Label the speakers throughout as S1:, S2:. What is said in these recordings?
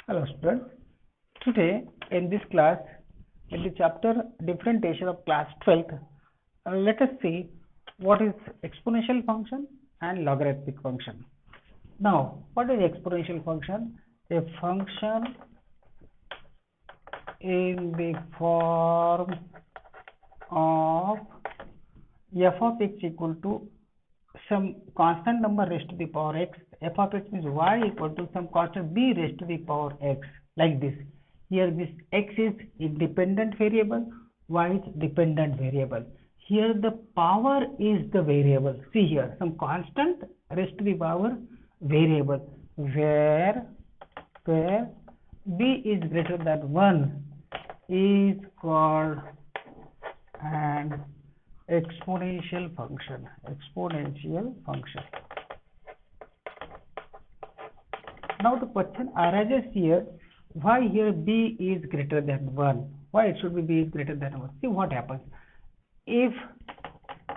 S1: Hello students, today in this class, in the chapter differentiation of class 12th, let us see what is exponential function and logarithmic function. Now, what is exponential function? A function in the form of f of x equal to some constant number raised to the power x. F of x means y equal to some constant b raised to the power x, like this. Here this x is independent variable, y is dependent variable. Here the power is the variable. See here, some constant raised to the power variable, where b is greater than 1 is called an exponential function. Now the question arises here, why here b is greater than 1? Why it should be b is greater than 1? See what happens. If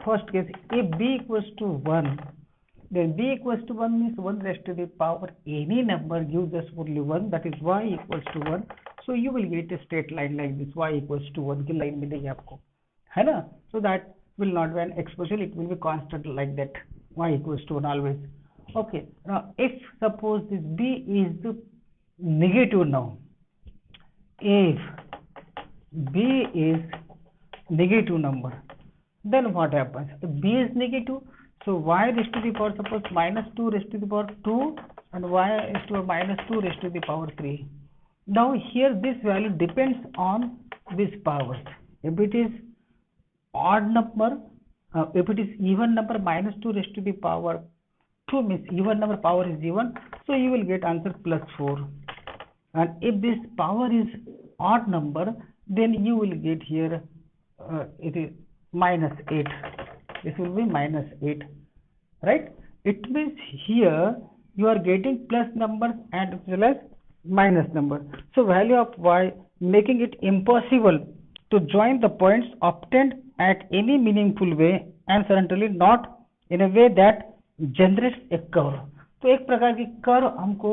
S1: first case, if b equals to 1, then b equals to 1 means 1 raised to the power any number gives us only 1, that is y equals to 1. So you will get a straight line like this, y equals to 1 की line मिलेगी आपको, है ना? So that will not be an exponential, it will be constant like that, y equals to 1 always. Okay, now if suppose this b is negative now, if b is negative number, then what happens? If b is negative, so y raised to the power, suppose minus 2 raised to the power 2 and y raised to minus 2 raised to the power 3. Now here this value depends on this powers. If it is odd number, if it is even number, minus 2 raised to the power 2 means even number, power is even, so you will get answer plus 4. And if this power is odd number, then you will get here it is minus 8. This will be minus 8, right? It means here you are getting plus numbers and as well as minus number. So value of y, making it impossible to join the points obtained at any meaningful way and certainly not in a way that generates a curve. तो एक प्रकार की curve हमको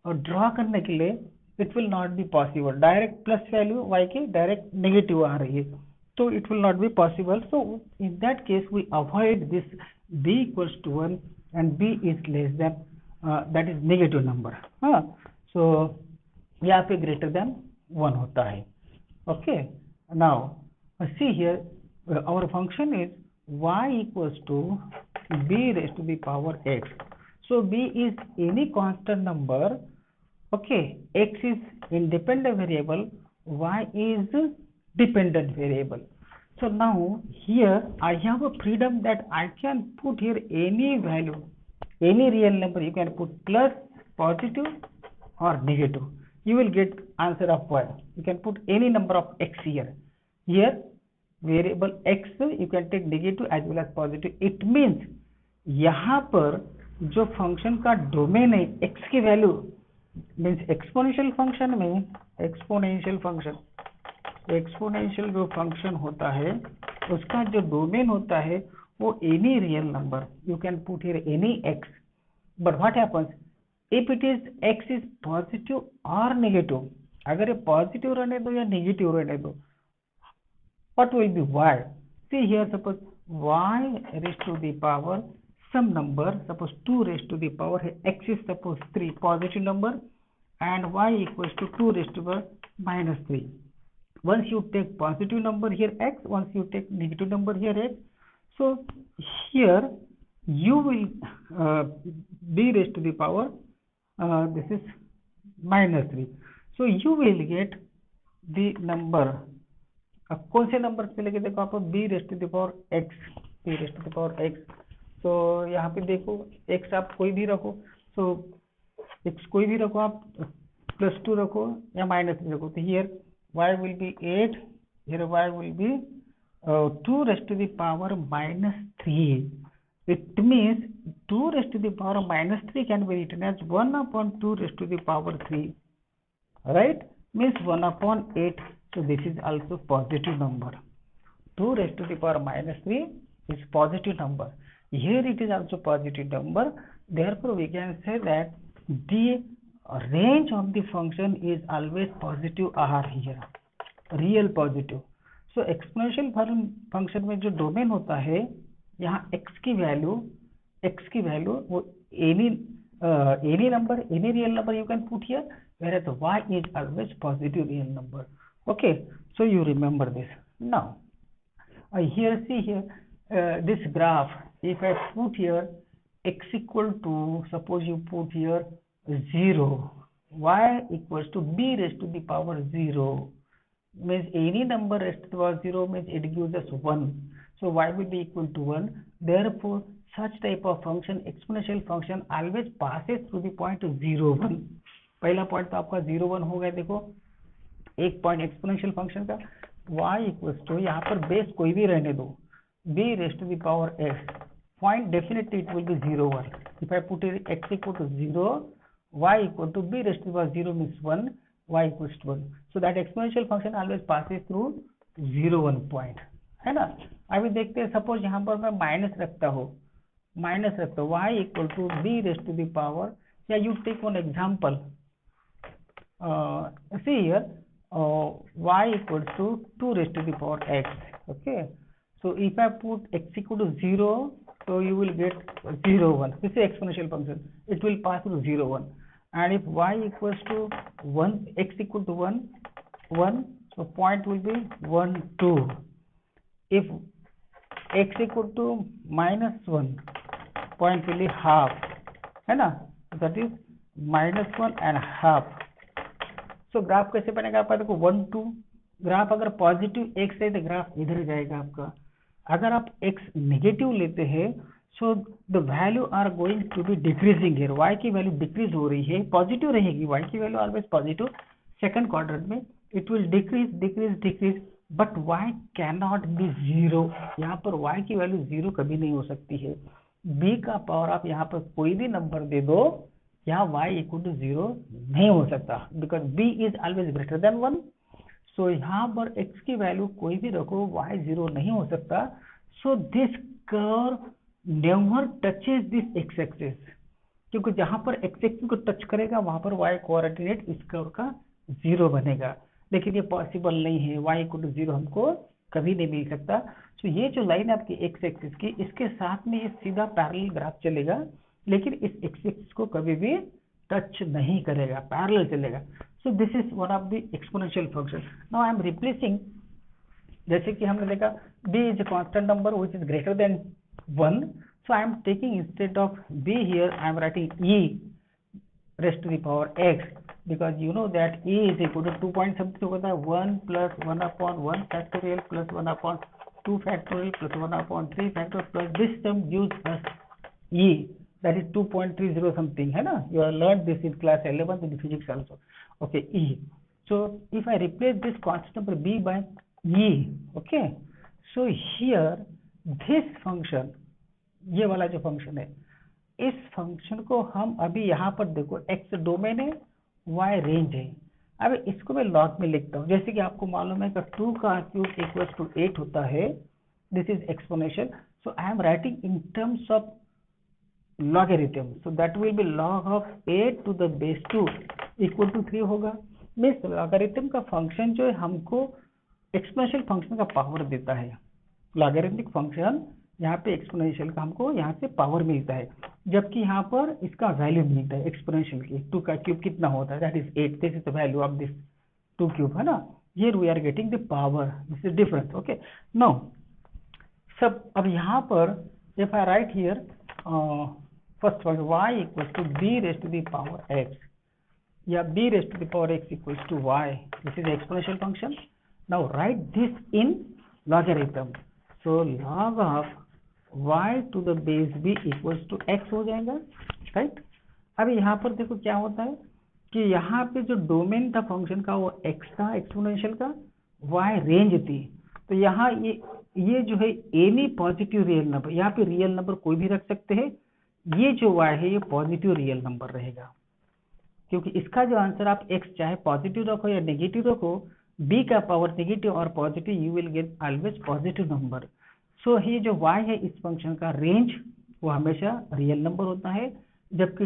S1: draw करने के लिए it will not be possible. Direct plus value y की direct negative आ रही है, so it will not be possible. So in that case we avoid this b equals to 1 and b is less than that is negative number. So यहाँ पे greater than 1 होता है. Okay, now see here our function is y equals to b raised to the power x. So b is any constant number. Okay, x is independent variable, y is dependent variable. So now here I have a freedom that I can put here any value, any real number. You can put plus, positive or negative. You will get answer of y. You can put any number of x here. Here variable x you can take negative as well as positive. It means यहाँ पर जो function का domain है x की value means exponential function में exponential जो function होता है उसका जो डोमेन होता है वो any real number. You can put here any x, but what happens if it is x is positive और नेगेटिव. अगर ये पॉजिटिव रहने दो या नेगेटिव रहने दो, what will be y? See here, suppose y raised to the power some number, suppose 2 raised to the power x is suppose 3, positive number, and y equals to 2 raised to the power minus 3. Once you take positive number here x, once you take negative number here x, so here you will b raised to the power this is minus 3. So you will get the number. अब कौन से number पे लेके देखो आप b raised to the power x. तो यहाँ पे देखो x आप कोई भी रखो, so x कोई भी रखो, आप +2 रखो या -3 रखो. तो here y will be 8, here y will be 2 raised to the power -3. It means 2 raised to the power -3 can be written as 1 upon 2 raised to the power 3, right? Means 1 upon 8. So this is also positive number. 2 raised to the power -3 is positive number. Here it is also positive number. Therefore we can say that the range of the function is always positive are here, real positive. So exponential function में जो domain होता है, यहाँ x की value वो any number, any real number you can put here, whereas y is always positive real number. Okay, so you remember this. Now here, see here, this graph, if I put here x equal to, suppose you put here 0, y equals to b raised to the power 0, means any number raised to the power 0 means it gives us 1. So y will be equal to 1. Therefore, such type of function, exponential function, always passes through the point 0, 1. पहला point तो आपका 0, 1 हो गया. देखो एक point exponential function का y equals to, यहाँ पर बेस कोई भी रहने दो, b raised to the power x. Point definitely it will be 0, 1. If I put it x equal to 0, y equal to b raised to the power 0 means 1, y equals to 1. So that exponential function always passes through 0, 1 point, है ना. अभी देखते हैं, suppose यहाँ पर मैं minus रखता हूँ, y equal to b raised to the power, या you take one example, see here, y equals to 2 raised to the power x. Okay, so if I put x equal to 0, so you will get 0, 1. This is exponential function, it will pass through 0, 1. And if y equals to 1, x equal to 1, 1, so point will be 1, 2. If x equal to minus 1, point will be half, है ना, that is minus 1 and half. So graph कैसे बनेगा आपका, देखो 1, 2. Graph अगर positive x है तो graph इधर जाएगा आपका. अगर आप x नेगेटिव लेते हैं, so the value are going to be decreasing here. y की वैल्यू डिक्रीज हो रही है, पॉजिटिव रहेगी, y की value always positive. Second quadrant में it will decrease, but y can not be 0. यहाँ पर y की वैल्यू 0 कभी नहीं हो सकती है. b का पावर आप यहाँ पर कोई भी नंबर दे दो, यहाँ y इक्वल टू 0 नहीं हो सकता, because b is always greater than 1. सो यहाँ पर x की वैल्यू कोई भी रखो, y 0 नहीं हो सकता. So this curve never touches this x axis, क्योंकि जहां पर x एक्सिस को टच करेगा वहां पर y कोऑर्डिनेट इस कर्व का 0 बनेगा. लेकिन ये पॉसिबल नहीं है, y इक्वल टू 0 हमको कभी नहीं मिल सकता. तो ये जो लाइन आपकी x एक्सिस की, इसके साथ में ये सीधा पैरेलल ग्राफ चलेगा, लेकिन इस x एक्सिस को कभी भी टच नहीं करेगा, पैरेलल चलेगा. So this is one of the exponential function. Now I am replacing, जैसे कि हमने देखा b is a constant number which is greater than 1. So I am taking, instead of b here, I am writing e raised to the power x, because you know that e is equal to 2 point something होता है, 1 plus 1 upon 1 factorial plus 1 upon 2 factorial plus 1 upon 3 factorial plus this term gives us e, that is 2.30 something, है ना. You have learned this in class 11 in physics also. Okay, e. So if I replace this constant number b by e, okay, so here this function, ये वाला जो function है, इस function को हम अभी यहाँ पर देखो, x डोमेन है, y रेंज है. अब इसको मैं लॉग में लिखता हूँ, जैसे कि आपको मालूम है कि 2 का क्यूब इक्वल्स टू 8 होता है. This is exponential, so I am writing in terms of logarithm, so that will be log of 8 to the base 2 equal to 3 होगा. मीन्स लॉगरिथम का फंक्शन जो है हमको एक्सपोनेंशियल फंक्शन का पावर देता है. लॉगरिथमिक फंक्शन यहाँ पे एक्सपोनेंशियल का हमको यहाँ से पावर मिलता है, जबकि यहाँ पर इसका वैल्यू मिलता है एक्सपोनेंशियल की. 2 का क्यूब कितना होता है, that is 8. This is the value of this 2 cube, है ना. Here we are getting the power, this is difference. Okay, now सब अब यहाँ पर if I write here first one, y equals to b raised to the power x, या b raised to the power x equals to y. This is exponential function. Now write this in logarithm. So log of y to the base b equals to x हो जाएगा, right. अब यहाँ पर देखो क्या होता है कि यहाँ पे जो डोमेन था फंक्शन का वो x था एक्सपोनेंशियल का, y रेंज थी. तो यहाँ ये जो है एनी पॉजिटिव रियल नंबर, यहाँ पे रियल नंबर कोई भी रख सकते हैं. ये जो y है ये पॉजिटिव रियल नंबर रहेगा, क्योंकि इसका जो आंसर आप x चाहे पॉजिटिव रखो या नेगेटिव रखो, b का पावर नेगेटिव और positive, you will get always positive number. So ये जो y है इस फंक्शन का रेंज वो हमेशा रियल नंबर होता है, जबकि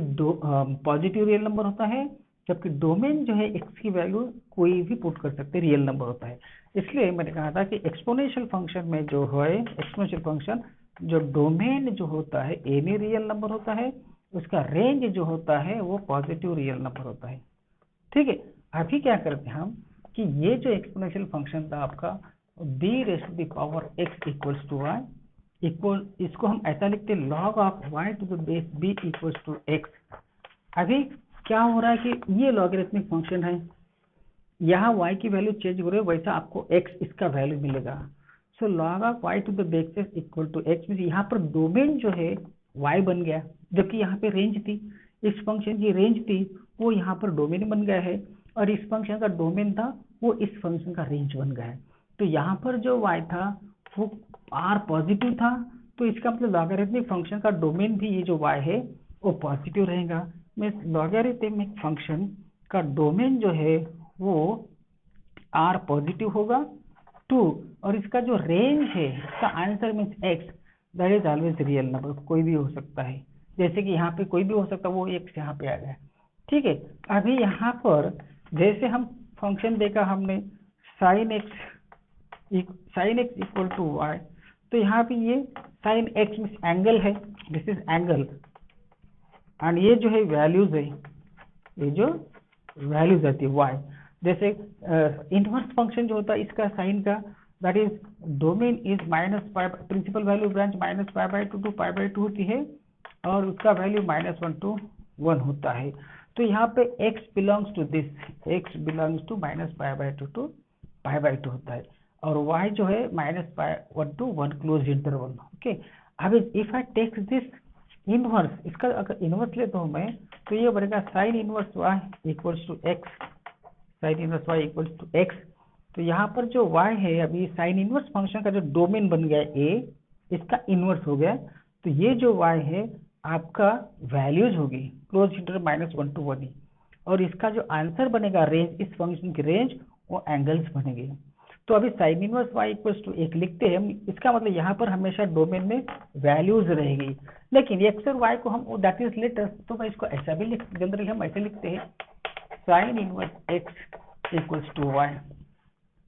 S1: पॉजिटिव रियल नंबर होता है, जबकि डोमेन जो है x की वैल्यू कोई भी पुट कर सकते, रियल नंबर होता है। इसलिए मैंने कहा था कि एक्सपोनेंशियल फंक्शन में जो है, एक्सपोनेंशियल फंक्शन जो डोमेन जो होता है एनी रियल नंबर होता है, उसका रेंज जो होता है वो पॉजिटिव रियल नंबर होता है। ठीक है, अभी क्या करते हैं हम कि ये जो एक्सपोनेंशियल फंक्शन था आपका b raise to the power x equals to y equal, इसको हम ऐसा लिखते हैं log of y to the base b equals to x। अभी क्या हो रहा है कि ये लॉगरिथमिक फंक्शन है, यहाँ y की वैल्यू चेंज हो रही है, वैसा आपको x इसका वैल्यू मिलेगा। So log of y to the base x equal to x means यहाँ पर डोमेन जो है y बन गया, जबकि यहाँ पे रेंज थी, इस फंक्शन की रेंज थी वो यहाँ पर डोमेन बन गया है, और इस फंक्शन का डोमेन था वो इस फंक्शन का रेंज बन गया है। तो यहाँ पर जो y था वो r पॉजिटिव था, तो इसका मतलब लॉगरिथमिक फंक्शन का डोमेन भी ये जो y है वो पॉजिटिव रहेगा। मीन्स लॉगरिथमिक फंक्शन का डोमेन जो है वो r पॉजिटिव होगा 2, और इसका जो रेंज है, इसका answer means x, that is always real number, कोई भी हो सकता है, जैसे कि यहाँ पे कोई भी हो सकता है, वो x यहाँ पे आ गया। ठीक है, अभी यहाँ पर जैसे हम फंक्शन देखा हमने sin x equal to y, तो यहाँ पे ये sin x मीन्स एंगल है, दिस इज एंगल, एंड ये जो है वैल्यूज है, ये जो वैल्यूज आती है y, जैसे इनवर्स फंक्शन जो होता है इसका साइन का, that is domain is -5, principal value branch -π/2 to π/2 होती है, और उसका वैल्यू -1 to 1 होता है। तो यहाँ पे x belongs to this, x belongs to -π/2 to π/2 होता है, और y जो है -1 to 1 क्लोज इंटरवल। ओके, अब if I take this inverse, इसका अगर इनवर्स लेता हूँ मैं, तो ये बनेगा sine inverse y equals to x, sine inverse y equals to x। तो यहाँ पर जो y है, अभी साइन इनवर्स फंक्शन का जो डोमेन बन गया a, इसका इनवर्स हो गया, तो ये जो y है आपका वैल्यूज होगी क्लोज इंटरवल -1 to 1 ही, और इसका जो आंसर बनेगा रेंज, इस फंक्शन की रेंज वो एंगल्स बनेंगे। तो अभी sine inverse y equals to 1 लिखते हैं, इसका मतलब यहाँ पर हमेशा डोमेन में वैल्यूज रहेगी, लेकिन x और y को हम दैट इज लेटर, तो मैं इसको ऐसा भी लिख, जनरली हम ऐसे लिखते हैं sine inverse x equals to y,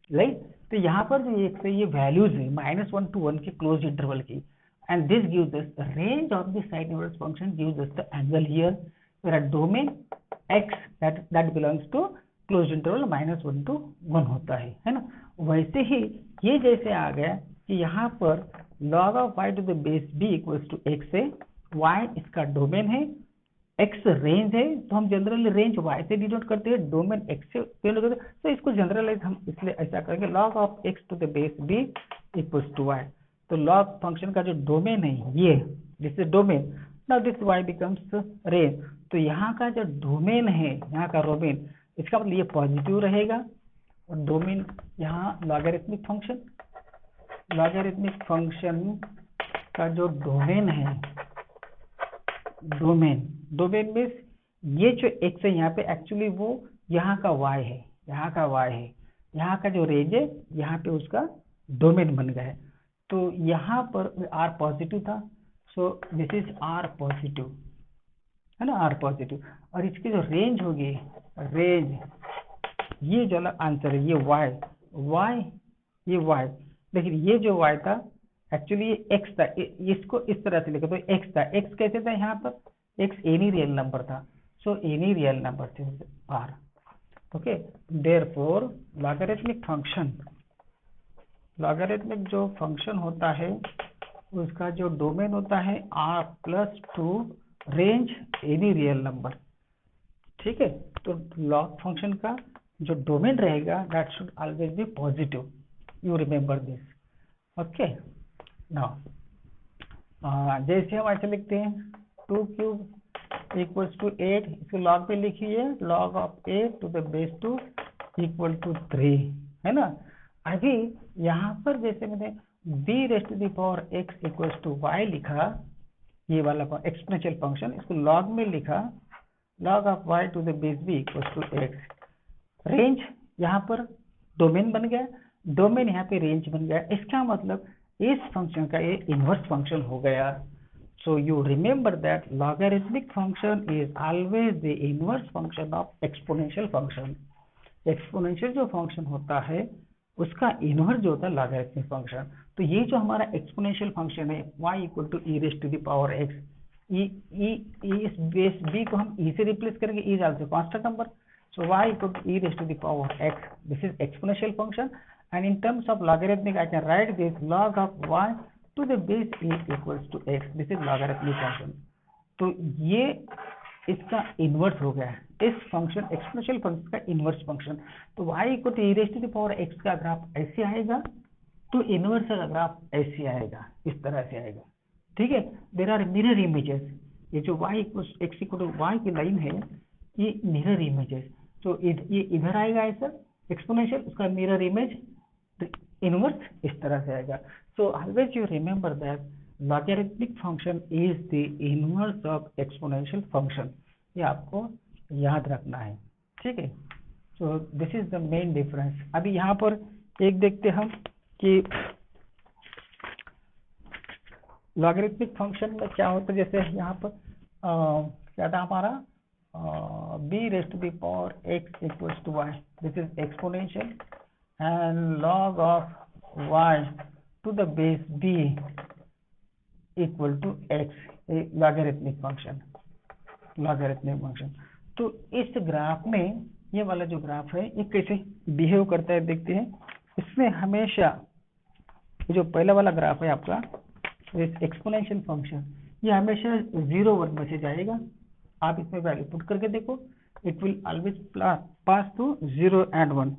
S1: right. तो यहाँ पर जो x है ये वैल्यूज है -1 to 1 के क्लोज इंटरवल की, and this gives us the range of the sine inverse function, gives us the angle here, where a domain x that belongs to closed interval -1 to 1 होता है ना। वैसे ही ये जैसे आ गया कि यहाँ पर log of y to the base b equals to x है, y इसका डोमेन है, x रेंज है, तो हम जनरली रेंज y से डिनोट करते हैं, डोमेन x से डिनोट करते हैं, तो इसको जनरलाइज हम इसलिए ऐसा करेंगे log of x to the base b equals to y। तो लॉग फंक्शन का जो डोमेन है ये, this is domain, now this y becomes range, तो यहाँ का जो डोमेन है, यहाँ का डोमेन, इसका मतलब ये पॉजिटिव रहेगा, और डोमेन यहाँ लॉगरिथमिक फंक्शन का जो डोमेन है, डोमेन मीन्स ये जो x है यहाँ पे एक्चुअली वो यहाँ का y है, यहाँ का जो रेंज है यहाँ पे उसका डोमेन बन गया है। तो यहाँ पर r पॉजिटिव था, so this is r positive, है ना, r पॉजिटिव, और इसकी जो रेंज होगी, रेंज ये जो आंसर है ये y, लेकिन ये जो y था एक्चुअली ये x था, इसको इस तरह से लिखा तो x था, x कैसे था यहाँ पर, x एनी रियल नंबर था, सो एनी रियल नंबर से r। ओके, देयरफॉर लॉगरिथमिक जो फंक्शन होता है उसका जो डोमेन होता है r+2 range any real number. ठीक है, तो लॉग फंक्शन का जो डोमेन रहेगा that should always be positive, you remember this. Okay, now जैसे हम ऐसे लिखते हैं 2³ इक्वल्स टू 8, इसको लॉग पे लिखिए, log of 8 to the base 2 equal to 3, है ना। अभी यहाँ पर जैसे मैंने b raise to the power x equals to y लिखा, ये वाला एक्सपोनेंशियल फंक्शन, इसको लॉग में लिखा, log of y to the base b equals to x, range यहाँ पर डोमेन बन गया, डोमेन यहाँ पे रेंज बन गया, इसका मतलब इस फंक्शन का ये इनवर्स फंक्शन हो गया। So you remember that logarithmic function is always the inverse function of exponential function. Exponential जो फंक्शन होता है उसका इनवर्स जो होता है लॉगरिथमिक फंक्शन। तो ये जो हमारा एक्सपोनेंशियल फंक्शन है y equal to e raise to the power x, इस बेस b को हम e से रिप्लेस करेंगे, e is also constant number, so y equal to e raise to the power x, this is exponential function, and in terms of logarithmic I can write this log of y to the base e equals to x, this is logarithmic function। तो ये इसका inverse हो गया है, इस function exponential function का inverse function. तो y equal to e raise to the power x का ग्राफ ऐसे आएगा, तो इनवर्स का ग्राफ ऐसे आएगा, इस तरह से आएगा, ठीक है। देयर आर मिरर इमेजेस, ये जो y equal x equal to y की लाइन है ये मिरर इमेजेस, तो ये इधर आएगा ऐसा एक्सपोनेंशियल, उसका मिरर इमेज इनवर्स इस तरह से आएगा। So always you remember that logarithmic function is the inverse of exponential function, ये आपको याद रखना है, ठीक है। So this is the main difference. अभी यहाँ पर एक देखते हम कि लॉगरिथमिक फंक्शन में क्या होता है, जैसे यहाँ पर क्या था हमारा b raised to the power x equals to y, this is exponential, and log of y to the base b equal to x, logarithmic function, logarithmic function. तो इस ग्राफ में ये वाला जो ग्राफ है ये कैसे बिहेव करता है देखते हैं। इसमें हमेशा जो पहला वाला ग्राफ है आपका एक्सपोनेंशियल फंक्शन, ये हमेशा 0 1 में से जाएगा। आप इसमें वैल्यू पुट करके देखो, it will always pass through 0 and 1।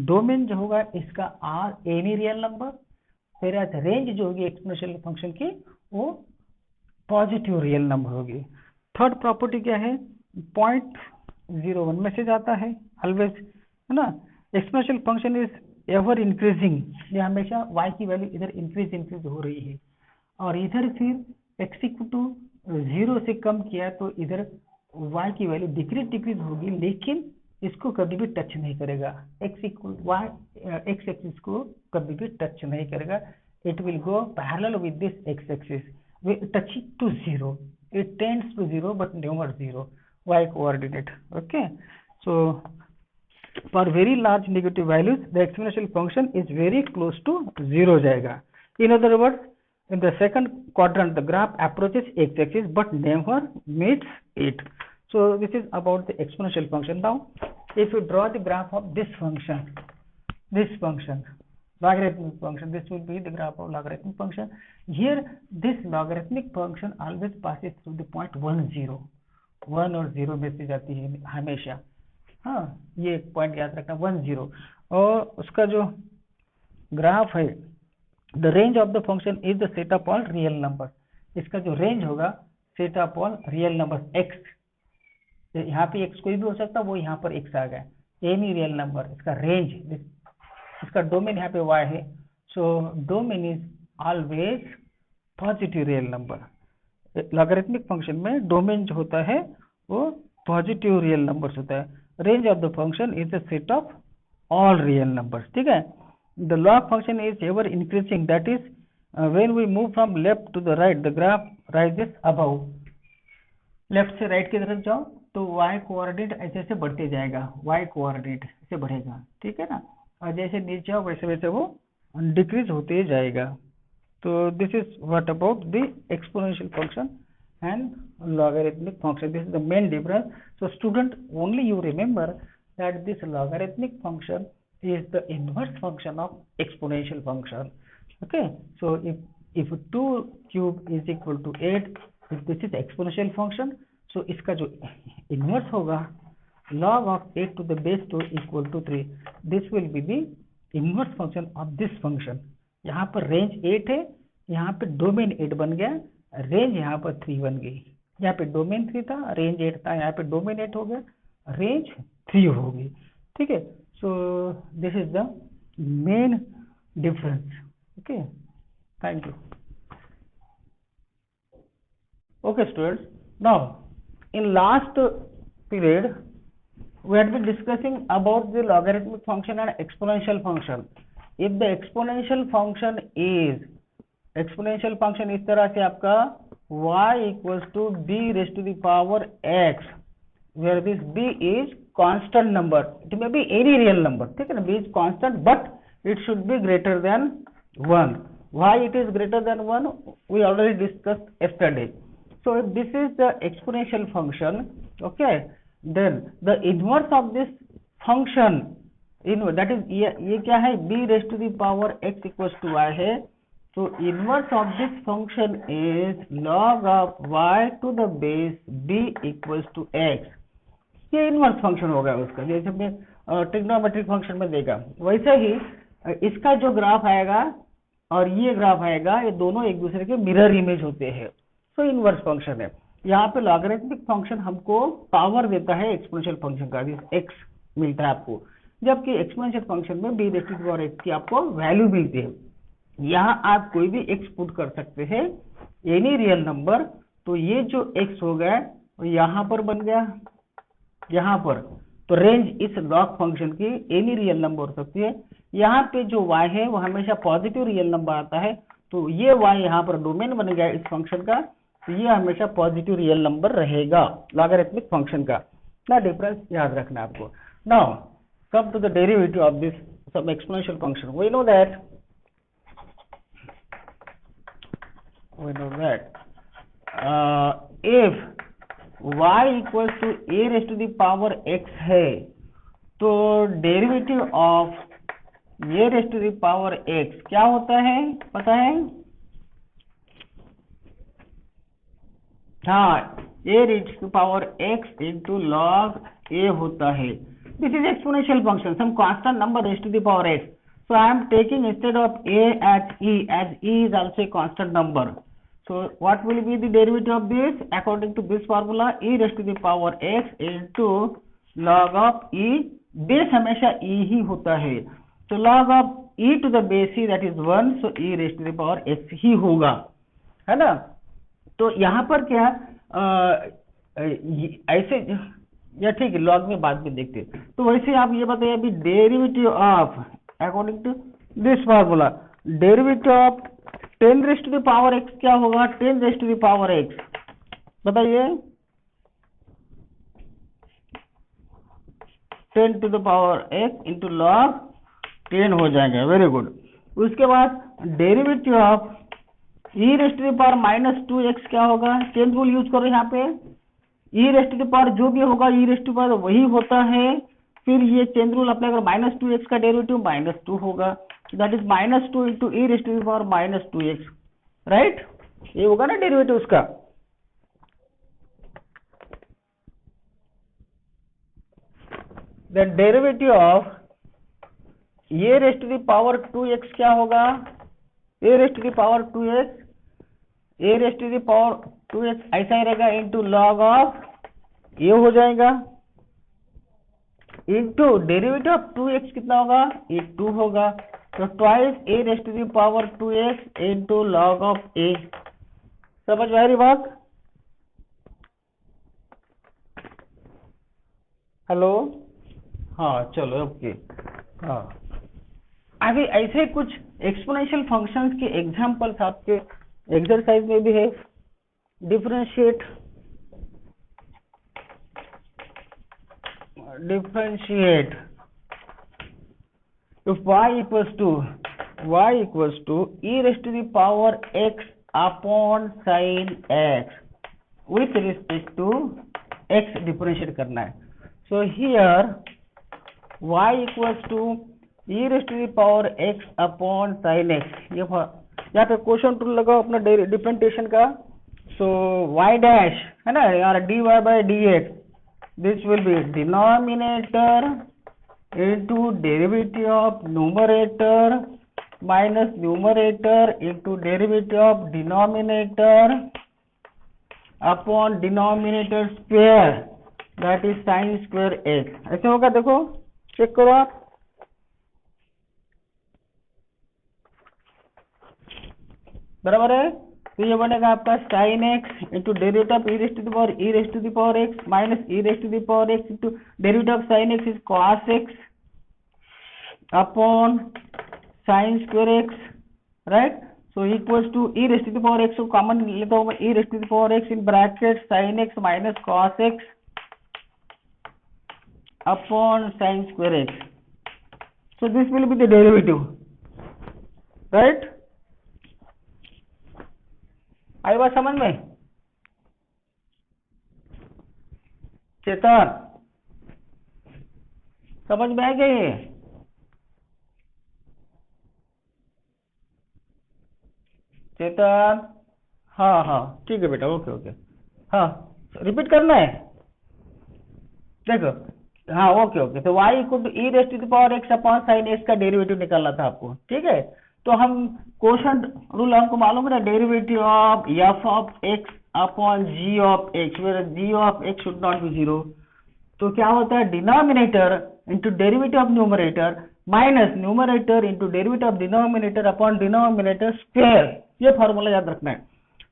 S1: Domain जो होगा इसका आर एनी रियल नंबर, फिर रेंज जो होगी एक्सपोनेंशियल फंक्शन की वो पॉजिटिव रियल नंबर होगी। थर्ड प्रॉपर्टी क्या है, 0.01 में से जाता है ऑलवेज, है ना। Exponential function is ever increasing, ये हमेशा y की वैल्यू इधर इंक्रीज हो रही है, और इधर फिर x इक्वल टू 0 से कम किया तो इधर y की वैल्यू डिक्रीज होगी, लेकिन इसको कभी भी टच नहीं करेगा, x equal y x axis को कभी भी टच नहीं करेगा। It will go parallel with this x-axis, touching to 0. It tends to 0 but never 0, y coordinate. Okay, so for very large negative values, the exponential function is very close to 0 जाएगा। In other words, in the second quadrant, the graph approaches x-axis but never meets it. So this is about the exponential function. Now, if you draw the graph of this function, logarithmic function, this will be the graph of logarithmic function. Here this logarithmic function always passes through the point 1 0, 1 और 0 में से जाती है हमेशा, हाँ ये एक point याद रखना 1 0, और उसका जो ग्राफ है the range of the function is the set of all real numbers, इसका जो रेंज होगा set of all real numbers x, यहाँ पे x कोई भी हो सकता, वो यहाँ पर x आ गया, any real number, इसका रेंज, इसका डोमेन यहाँ पे y है, so domain is always positive real number. Logarithmic function में डोमेन जो होता है वो पॉजिटिव रियल नंबर्स होता है। Range of the function is the set of all real numbers, ठीक है। The log function is ever increasing, that is when we move from left to the right the graph rises above, left से right की तरफ जाओ तो y coordinate ऐसे ऐसे बढ़ते जाएगा, y कोऑर्डिनेट ऐसे बढ़ेगा, ठीक है ना, और जैसे नीचे जाओ वैसे वैसे वो डिक्रीज होते जाएगा। तो this is what about the exponential function and logarithmic function, this is the main difference. So student, only you remember that this logarithmic function is the inverse function of exponential function. Okay, so if 2 cube is equal to 8, this is exponential function, so इसका जो inverse होगा log of 8 to the base 2 equal to 3, this will be the inverse function of this function। यहाँ पर range 8 है, यहाँ पे domain 8 बन गया, रेंज यहाँ पर 3 बन गई, यहाँ पे डोमेन 3 था, रेंज 8 था, यहाँ पे डोमेन 8 हो गया, रेंज 3 होगी, ठीक है। So this is the main difference. Okay, thank you. Okay students, now in last period we had been discussing about the logarithmic function and exponential function. If the exponential function इस तरह से आपका y equals to b raised to the power x, where this b is constant number. It may be any real number. ठीक है ना, b is constant but it should be greater than 1. Why it is greater than 1? We already discussed yesterday. So if this is the exponential function, okay, then the inverse of this function, that is ये क्या है, b raised to the power x equals to y है. So inverse of this function is log of y to the base b equals to x. ये inverse function होगा उसका, जैसे हमने trigonometric function में देखा, वैसे ही इसका जो ग्राफ आएगा और ये ग्राफ आएगा, ये दोनों एक दूसरे के मिरर इमेज होते हैं. सो इनवर्स फंक्शन है. यहाँ पे लॉगरिथमिक फंक्शन हमको पावर देता है एक्सपोनेंशियल फंक्शन का, एक्स मिलता है आपको, जबकि एक्सपोनेंशियल फंक्शन में b raise to the power x की आपको वैल्यू मिलती है. यहाँ आप कोई भी एक्स पुट कर सकते हैं, एनी रियल नंबर. तो ये जो एक्स हो गया यहाँ पर बन गया, यहाँ पर तो रेंज इस लॉग फंक्शन की एनी रियल नंबर हो सकती है. यहाँ पे जो y है वो हमेशा पॉजिटिव रियल नंबर आता है, तो ये y यहाँ पर डोमेन बन गया इस फंक्शन का, तो ये हमेशा पॉजिटिव रियल नंबर रहेगा लॉगरिथमिक फंक्शन का. ना डिफरेंस याद रखना आपको. Now come to the derivative of this some exponential function. We know that if y equals to a raised to the power x है, तो derivative of a raised to the power x क्या होता है पता है? हाँ, a raised to the power x into log a होता है. This is exponential function, some constant number raised to the power x. So I am taking instead of a as e is also a constant number. So what will be the derivative of this? According to this formula, e raised to the power x into log of e. Base हमेशा e ही होता है, तो log of e to the base e that is 1, so e raised to the power x ही होगा, है ना. तो यहाँ पर क्या ऐसे या ठीक है, log में बाद में देखते. तो वैसे आप ये बताइए अभी derivative of according to this formula, derivative of 10 raise to the power x क्या होगा? 10 raise to the power x बताइए. 10 to the power x into log 10 हो जाएगा. Very good. उसके बाद derivative of e raise to the power -2x क्या होगा? Chain rule use करो यहाँ पे. e raise to the power जो भी होगा e raise to the power वही होता है. फिर ये चेन रूल अप्लाई करो, -2x का डेरिवेटिव -2 होगा, that is -2 into e raised to the power -2x, right? ये होगा ना डेरिवेटिव उसका. the derivative of a raised to the power 2x क्या होगा? a raised to the power 2x, a raised to the power 2x ऐसा ही रहेगा into log of a हो जाएगा, into डेरिवेटिव ऑफ 2x कितना होगा? ये 2 होगा, तो twice a raised to the power 2x into log of a. समझ में आ रही बात? हेलो, हाँ चलो ओके. हाँ, अभी ऐसे कुछ एक्सपोनेंशियल फंक्शंस के एग्जांपल्स आपके एक्सरसाइज में भी है. differentiate if y equals to e raised to the power x upon sin x with respect to x differentiate करना है. so here y equals to e raised to the power x upon sin x. ये यहाँ पे question tool लगाओ अपना differentiation का. so y dash है ना यार, dy by dx, this will be denominator into derivative of numerator minus numerator into derivative of denominator upon denominator square, that is sin square x. ऐसे होगा, देखो check करो आप. बराबर है. तो ये बनेगा आपका sin x into derivative of e raise to the power x minus e raise to the power x into derivative of sin x is cos x upon sin square x, right. So equals to e raised to the power x को common लेता हूँ मैं, e raised to the power x in bracket sine x minus cos x upon sine square x. So this will be the derivative, right? आई बात समझ में? चेतन समझ में आ गया ये? चेतन हाँ हाँ ठीक है बेटा, ओके ओके. हाँ रिपीट करना है, देखो. हाँ ओके ओके. तो y equal to e raised to the power x upon sine x का डेरिवेटिव निकालना था आपको, ठीक है. तो हम क्वोशंट रूल हमको मालूम है ना, derivative of f of x upon g of x, where g of x should not be zero. तो क्या होता है, denominator into derivative of numerator minus numerator into derivative of denominator upon denominator square. ये formula याद रखना है.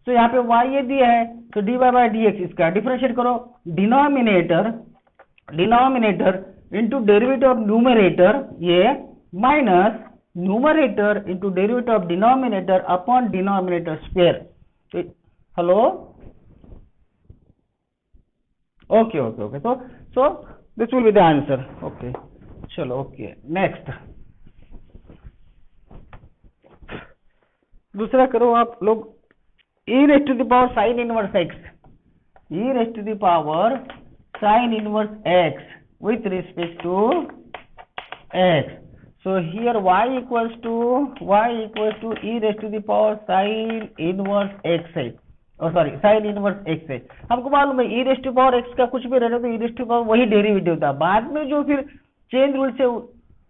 S1: तो यहाँ पे y ये दिया है, तो dy बाई डी एक्स, इसका डिफरेंशिएट करो. Denominator into derivative of numerator ये minus numerator into derivative of denominator upon denominator square. Hello okay okay okay. तो so this will be the answer. Okay चलो okay. Next दूसरा करो आप लोग. E raised to the power sine inverse x, e raised to the power sin inverse x with respect to x. So here y equals to e raised to the power sin inverse x है, sorry sin inverse x है. हमको मालूम है e raised to power x का कुछ भी रहना तो e raised to power वही डेरिवेटिव था. बाद में जो फिर चेन रूल से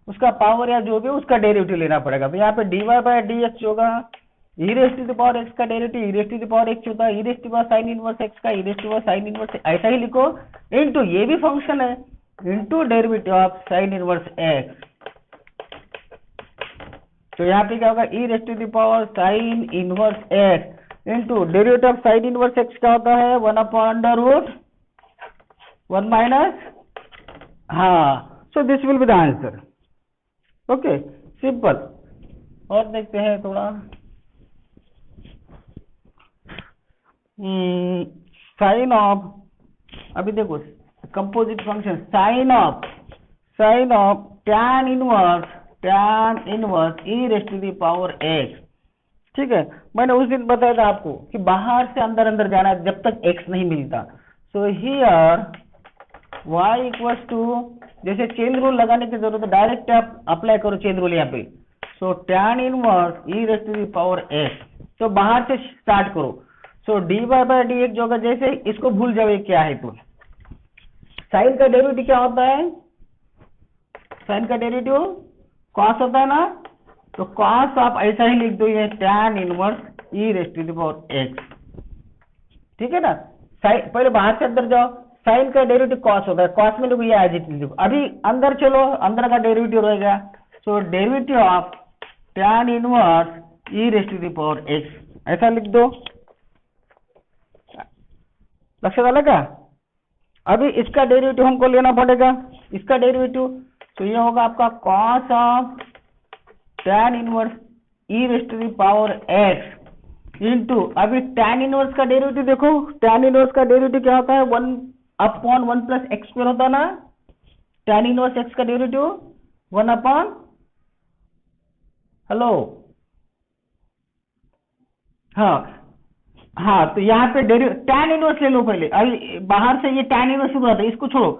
S1: उसका पावर या जो भी उसका डेरिवेटिव लेना पड़ेगा. तो यहाँ पे dy बाई डी एक्स होगा, e raised to the power x का derivative e raised to the power x होता है, e raised to the power sine inverse x का e raised to the power sine inverse, ऐसा ही लिखो, into ये भी फंक्शन है into derivative of sine inverse x. तो यहाँ पे क्या होगा, e raised to the power sine inverse x into derivative of sine inverse x क्या होता है, 1 अपॉन अंडर रूट 1 माइनस. हाँ so this will be the answer. Okay simple. और देखते हैं थोड़ा. साइन ऑफ, अभी देखो composite function sine of tan inverse e raised to the power x. ठीक है, मैंने उस दिन बताया था आपको कि बाहर से अंदर अंदर जाना है जब तक एक्स नहीं मिलता. So here y equals to, जैसे चेन रूल लगाने की जरूरत है, डायरेक्ट आप अप्लाई करो चेन रूल यहाँ पे. So tan inverse e raised to the power x, तो बाहर से स्टार्ट करो. So d y by d x जो होगा, जैसे इसको भूल जाओ ये क्या है. तो साइन का डेरिवेटिव क्या होता है, साइन का डेरिवेटिव कॉस होता है ना. तो कॉस आप ऐसा ही लिख दो, ये tan inverse e raised to the power x. ठीक है ना. साइन पहले बाहर से अंदर जाओ, साइन का डेरिवेटिव कॉस होता है, कॉस में लिखो, ये एज इट इज लिखो. अभी अंदर चलो, अंदर का डेरिवेटिव रहेगा. So derivative of tan inverse e raised to the power x, ऐसा लिख दो. लक्ष्य वाला का. अभी इसका डेरिवेटिव हमको लेना पड़ेगा, इसका डेरिवेटिव. तो ये होगा आपका cos of tan inverse e raised to the power x into, अभी टैन इनवर्स का डेरिवेटिव देखो, टैन इनवर्स का डेरिवेटिव क्या होता है, 1 अपॉन 1 प्लस एक्स स्क्वायर होता है ना. टैन इनवर्स एक्स का डेरिवेटिव 1 अपॉन, हेलो हाँ तो यहाँ पे टैन इनवर्स ले लो पहले. अभी बाहर से ये टैन इनवर्स शुरू आता है, इसको छोड़ो.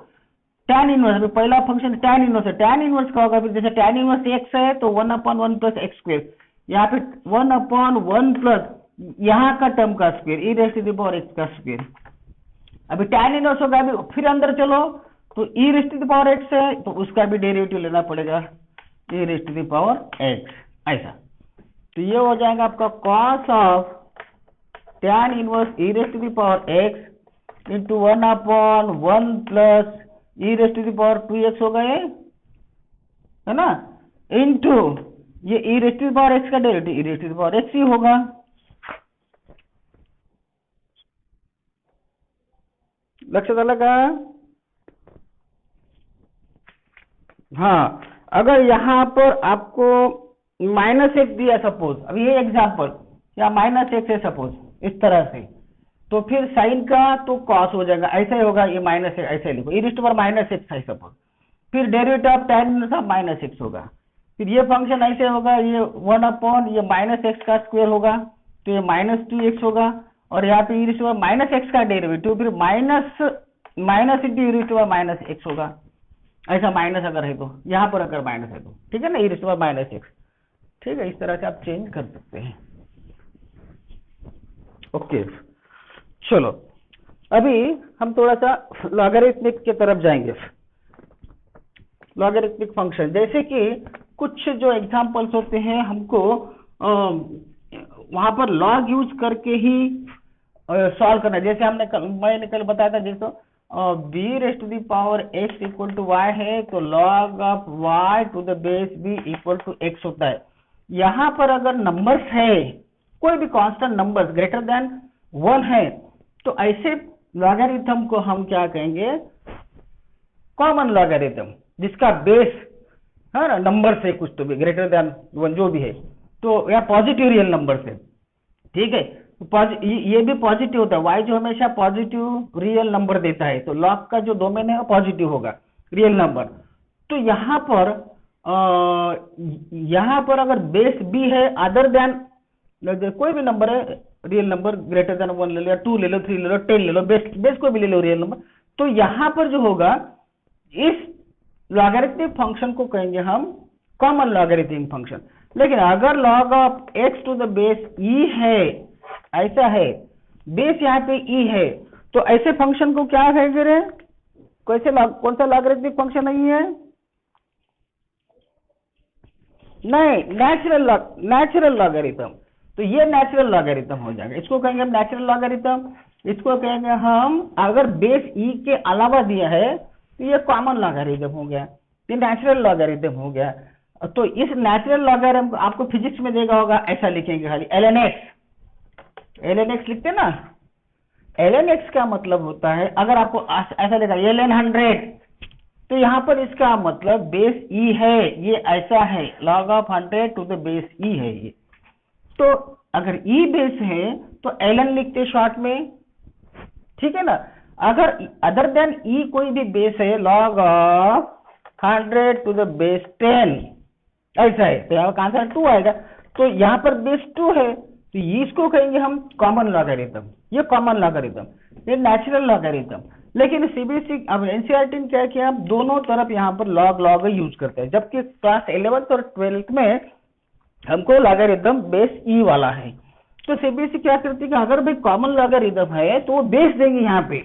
S1: टैन इनवर्स पहला फंक्शन टैन इनवर्स है. टैन इनवर्स का होगा फिर, जैसे टैन इनवर्स एक्स है तो 1 अपॉन 1 प्लस एक्स स्क्वायर, यहाँ पे 1 अपॉन 1 प्लस यहाँ का टर्म का square e raised to the power x का स्क्वायर. अभी टैन इनवर्स होगा, अभी फिर अंदर चलो तो e raised to the power x है तो उसका भी डेरिवेटिव लेना पड़ेगा, e raised to the power x ऐसा. तो ये हो जाएगा आपका cos of tan inverse e raised to the power x into 1 upon 1 plus e raised to the power 2x होगा ये, है ना, इंटू ये e raised to the power x का derivative e raised to the power x ही होगा. लक्ष्य लगा. हाँ अगर यहाँ पर आपको -x दिया सपोज, अभी ये एग्जाम्पल या -x है सपोज, इस तरह से, तो फिर साइन का तो कॉस हो जाएगा, ऐसा ही होगा, ये माइनस है, ऐसे लिखो, e⁻⁻x है सपोज, फिर डेरिवेटिव ऑफ tan -x होगा, फिर ये फंक्शन ऐसे होगा, ये 1 ये -x का स्क्वायर होगा, तो ये -2x होगा, और यहाँ पे e⁻x का डेरिवेटिव फिर -x होगा, ऐसा माइनस अगर है तो, यहाँ पर अगर माइनस है तो, ठीक है ना, e⁻⁻x, ठीक है, इस तरह से आप चेंज कर सकते हैं। ओके, चलो अभी हम थोड़ा सा लॉगरिथमिक की तरफ जाएंगे। लॉगरिथमिक फंक्शन, जैसे कि कुछ जो एग्जांपल्स होते हैं हमको वहां पर लॉग यूज करके ही सॉल्व करना है। जैसे मैंने कल बताया था, जैसे b⁻x = y है, तो log of y to the base b = x होता है। यहाँ पर अगर नंबर्स है, कोई भी कांस्टेंट नंबर्स ग्रेटर देन 1 है, तो ऐसे लॉगरिथम को हम क्या कहेंगे, कॉमन लॉगरिथम, जिसका बेस है ना नंबर से कुछ तो भी ग्रेटर देन 1 जो भी है, तो या पॉजिटिव रियल नंबर से, ठीक है, ये भी पॉजिटिव होता है, y जो हमेशा पॉजिटिव रियल नंबर देता है, तो लॉग का जो डोमेन है वो पॉजिटिव होगा, रियल नंबर। तो यहाँ पर अगर बेस b है अदर देन कोई भी नंबर है, रियल नंबर ग्रेटर देन 1 ले लो, 2 ले लो, 3 ले लो, 10 ले लो, बेस कोई भी ले लो रियल नंबर, तो यहाँ पर जो होगा इस लॉगरिथमिक फंक्शन को कहेंगे हम कॉमन लॉगरिथमिक फंक्शन। लेकिन अगर log of x to the base e है, ऐसा है, बेस यहाँ पे e है, तो ऐसे फंक्शन को क्या कहेंगे रे, कौन सा लॉगरिथमिक फंक्शन नहीं है, नहीं, नेचुरल लॉगरिथम, तो ये नेचुरल लॉगरिथम हो जाएगा, इसको कहेंगे हम नेचुरल लॉगरिथम। इसको कहेंगे हम, अगर बेस e के अलावा दिया है तो ये कॉमन लॉगरिथम हो गया, ये नेचुरल लॉगरिथम हो गया। तो इस नेचुरल लॉगरिथम आपको फिजिक्स में देगा होगा, ऐसा लिखेंगे खाली ln x लिखते ना, ln x का मतलब होता है, अगर आपको ऐसा लिखा ln 100, तो यहाँ पर इसका मतलब बेस e है, ये ऐसा है, log of 100 to the base e है ये, तो अगर e बेस है तो ln लिखते शॉर्ट में, ठीक है ना। अगर अदर देन e कोई भी बेस है, log of 100 to the base 10 ऐसा है, तो यहाँ का आंसर 2 आएगा, तो यहाँ पर बेस 2 है, तो इसको कहेंगे हम कॉमन लॉगरिथम, ये कॉमन लॉगरिथम, ये नेचुरल लॉगरिथम। लेकिन सीबीएसई अब एनसीईआरटी ने क्या किया, दोनों तरफ यहाँ पर लॉग यूज करते हैं, जबकि क्लास 11th और 12th में हमको लॉगरिथम बेस ई वाला है। तो सीबीएसई क्या करती है कि अगर भाई कॉमन लॉगरिथम है तो वो बेस देंगे यहाँ पे,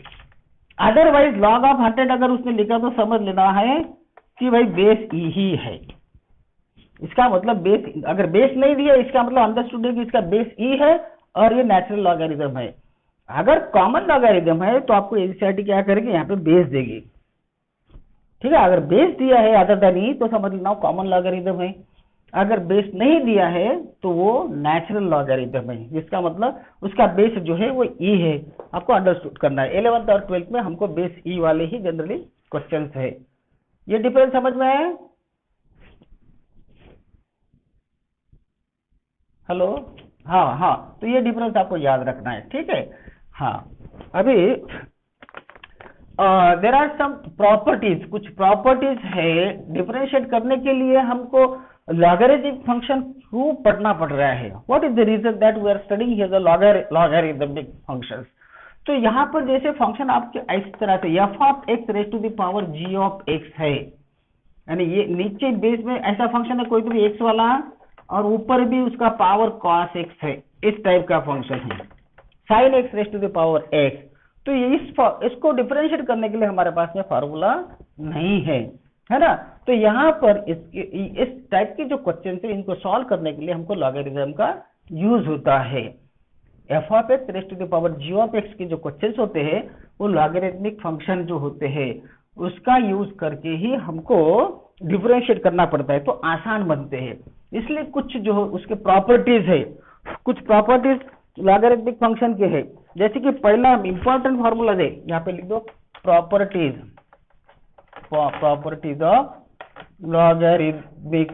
S1: अदरवाइज log ऑफ 100 अगर उसने लिखा तो समझ लेना है कि भाई बेस ई ही है, इसका मतलब बेस, अगर बेस नहीं दिया इसका मतलब अंडरस्टूड है कि इसका बेस ई है और ये नेचुरल लॉगरिथम है। अगर कॉमन लॉगरिथम है तो आपको एनसीईआरटी क्या करेगी, यहाँ पे बेस देगी, ठीक है। अगर बेस दिया है अदर देन ई तो समझ लेना कॉमन लॉगरिथम है, अगर बेस नहीं दिया है तो वो नेचुरल लॉगरिथम है, जिसका मतलब उसका बेस जो है वो ई है। आपको अंडरस्टूड करना है, 11th और 12th में हमको बेस ई वाले ही जनरली क्वेश्चंस है। ये डिफरेंस समझ में आया? हेलो, हाँ, तो ये डिफरेंस आपको याद रखना है, ठीक है। हाँ, अभी देयर आर सम प्रॉपर्टीज, कुछ प्रॉपर्टीज है डिफरेंशिएट करने के लिए हमको लॉगरिथमिक फंक्शन क्यों पढ़ना पड़ रहा है। What is the reason that we are studying here the logarithmic functions. तो यहाँ पर जैसे फंक्शन आपके इस तरह से f of x raise to the power g of x है, यानी ये नीचे बेस में ऐसा फंक्शन है कोई तो भी x वाला, और ऊपर भी उसका पावर cos x है, इस टाइप का फंक्शन है, sin x raise to the power x। तो ये इसको डिफरेंशिएट करने के लिए हमारे पास में फार्मूला नहीं है ना। तो यहाँ पर इस टाइप के जो क्वेश्चन है इनको सॉल्व करने के लिए हमको लॉगरिथम का यूज होता है। f of x raise to the power g of x के जो क्वेश्चन होते हैं वो लॉगरिथमिक फंक्शन जो होते हैं उसका यूज करके ही हमको डिफरेंशिएट करना पड़ता है, तो आसान बनते हैं। इसलिए कुछ जो उसके प्रॉपर्टीज है, कुछ प्रॉपर्टीज लॉगरिथमिक फंक्शन के है, जैसे कि पहला इंपॉर्टेंट फार्मूला है, यहाँ पे लिख दो प्रॉपर्टीज ऑफ लॉगरिथमिक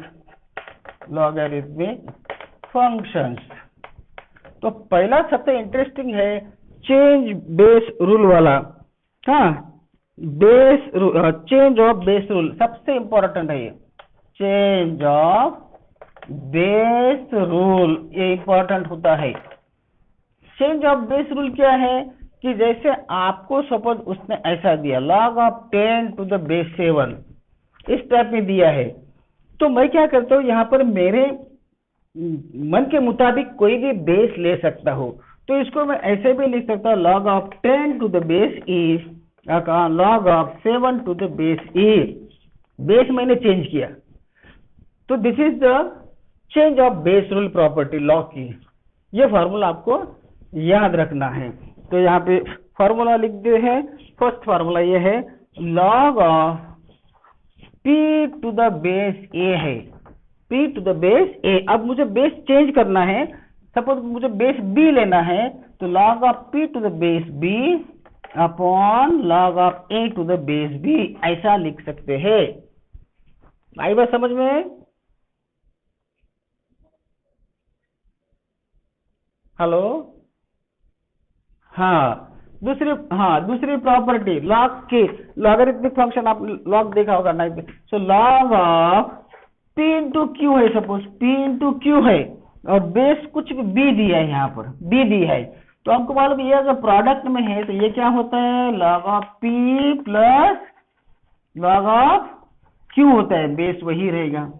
S1: फंक्शंस। तो पहला सबसे इंटरेस्टिंग है चेंज बेस रूल वाला। हाँ, base change of base rule सबसे इंपॉर्टेंट है ये, चेंज ऑफ बेस रूल, ये इंपॉर्टेंट होता है। चेंज ऑफ बेस रूल क्या है कि जैसे आपको सपोज उसने ऐसा दिया log of 10 to the base 7 इस टाइप में दिया है, तो मैं क्या करता हूँ यहाँ पर मेरे मन के मुताबिक कोई भी बेस ले सकता हो, तो इसको मैं ऐसे भी लिख सकता हूँ log of 10 to the base e log of 7 to the base e, base मैंने चेंज किया, तो this is the change of base rule property log की। ये फॉर्मूला आपको याद रखना है। तो यहाँ पे फॉर्मूला लिख दे हैं। फर्स्ट फॉर्मूला ये है log of p to the base a है, p to the base a। अब मुझे बेस चेंज करना है, सपोज मुझे बेस b लेना है, तो log of p to the base b upon log of a to the base b, ऐसा लिख सकते हैं। आई बात समझ में? हेलो, दूसरी प्रॉपर्टी लॉग की, लॉगरिथमिक फंक्शन आप लॉग देखा होगा ना। So log of p into Q है, सपोज p इंटू क्यू है और बेस कुछ भी b दिया है, यहाँ पर b दी है, तो आपको मालूम ये अगर प्रोडक्ट में है तो ये क्या होता है log of p plus log of q होता है, बेस वही रहेगा,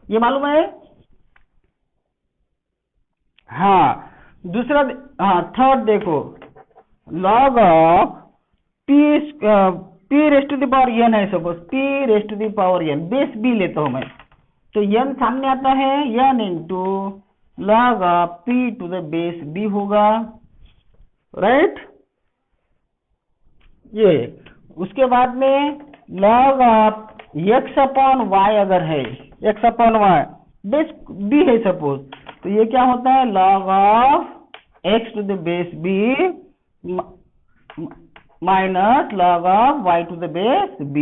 S1: ये मालूम है। हाँ, दूसरा, हाँ थर्ड देखो log of p raised to the power n है, suppose p raised to the power n, base b लेता हूं मैं, तो n सामने आता है, n into log of p to the base b होगा, राइट। ये उसके बाद में log of x upon y अगर है, x upon y base b है सपोज, तो ये क्या होता है log of x to the base b minus log of y to the base b,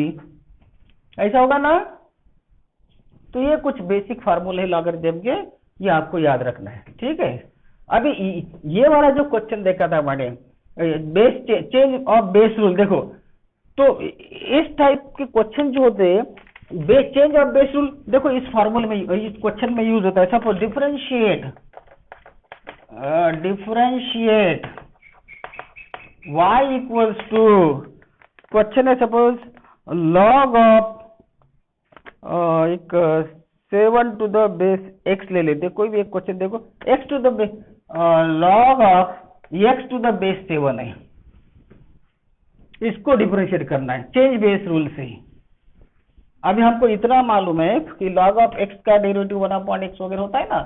S1: ऐसा होगा ना। तो ये कुछ बेसिक फार्मूले है लॉगरिथम के, ये आपको याद रखना है, ठीक है। अभी ये वाला जो क्वेश्चन देखा था मैंने, base change of base rule, देखो तो इस टाइप के क्वेश्चन जो होते हैं, base change of base rule, देखो इस फॉर्मूले में, इस क्वेश्चन में यूज होता है। Suppose differentiate y equals to, question है सपोज log ऑफ एक 7 टू द बेस x ले लेते, कोई भी एक क्वेश्चन देखो, x to the base log of x to the base 7 है, इसको डिफरेंशिएट करना है चेंज बेस रूल से ही। अभी हमको इतना मालूम है कि log ऑफ x का डेरिवेटिव 1/x वगैरह होता है ना,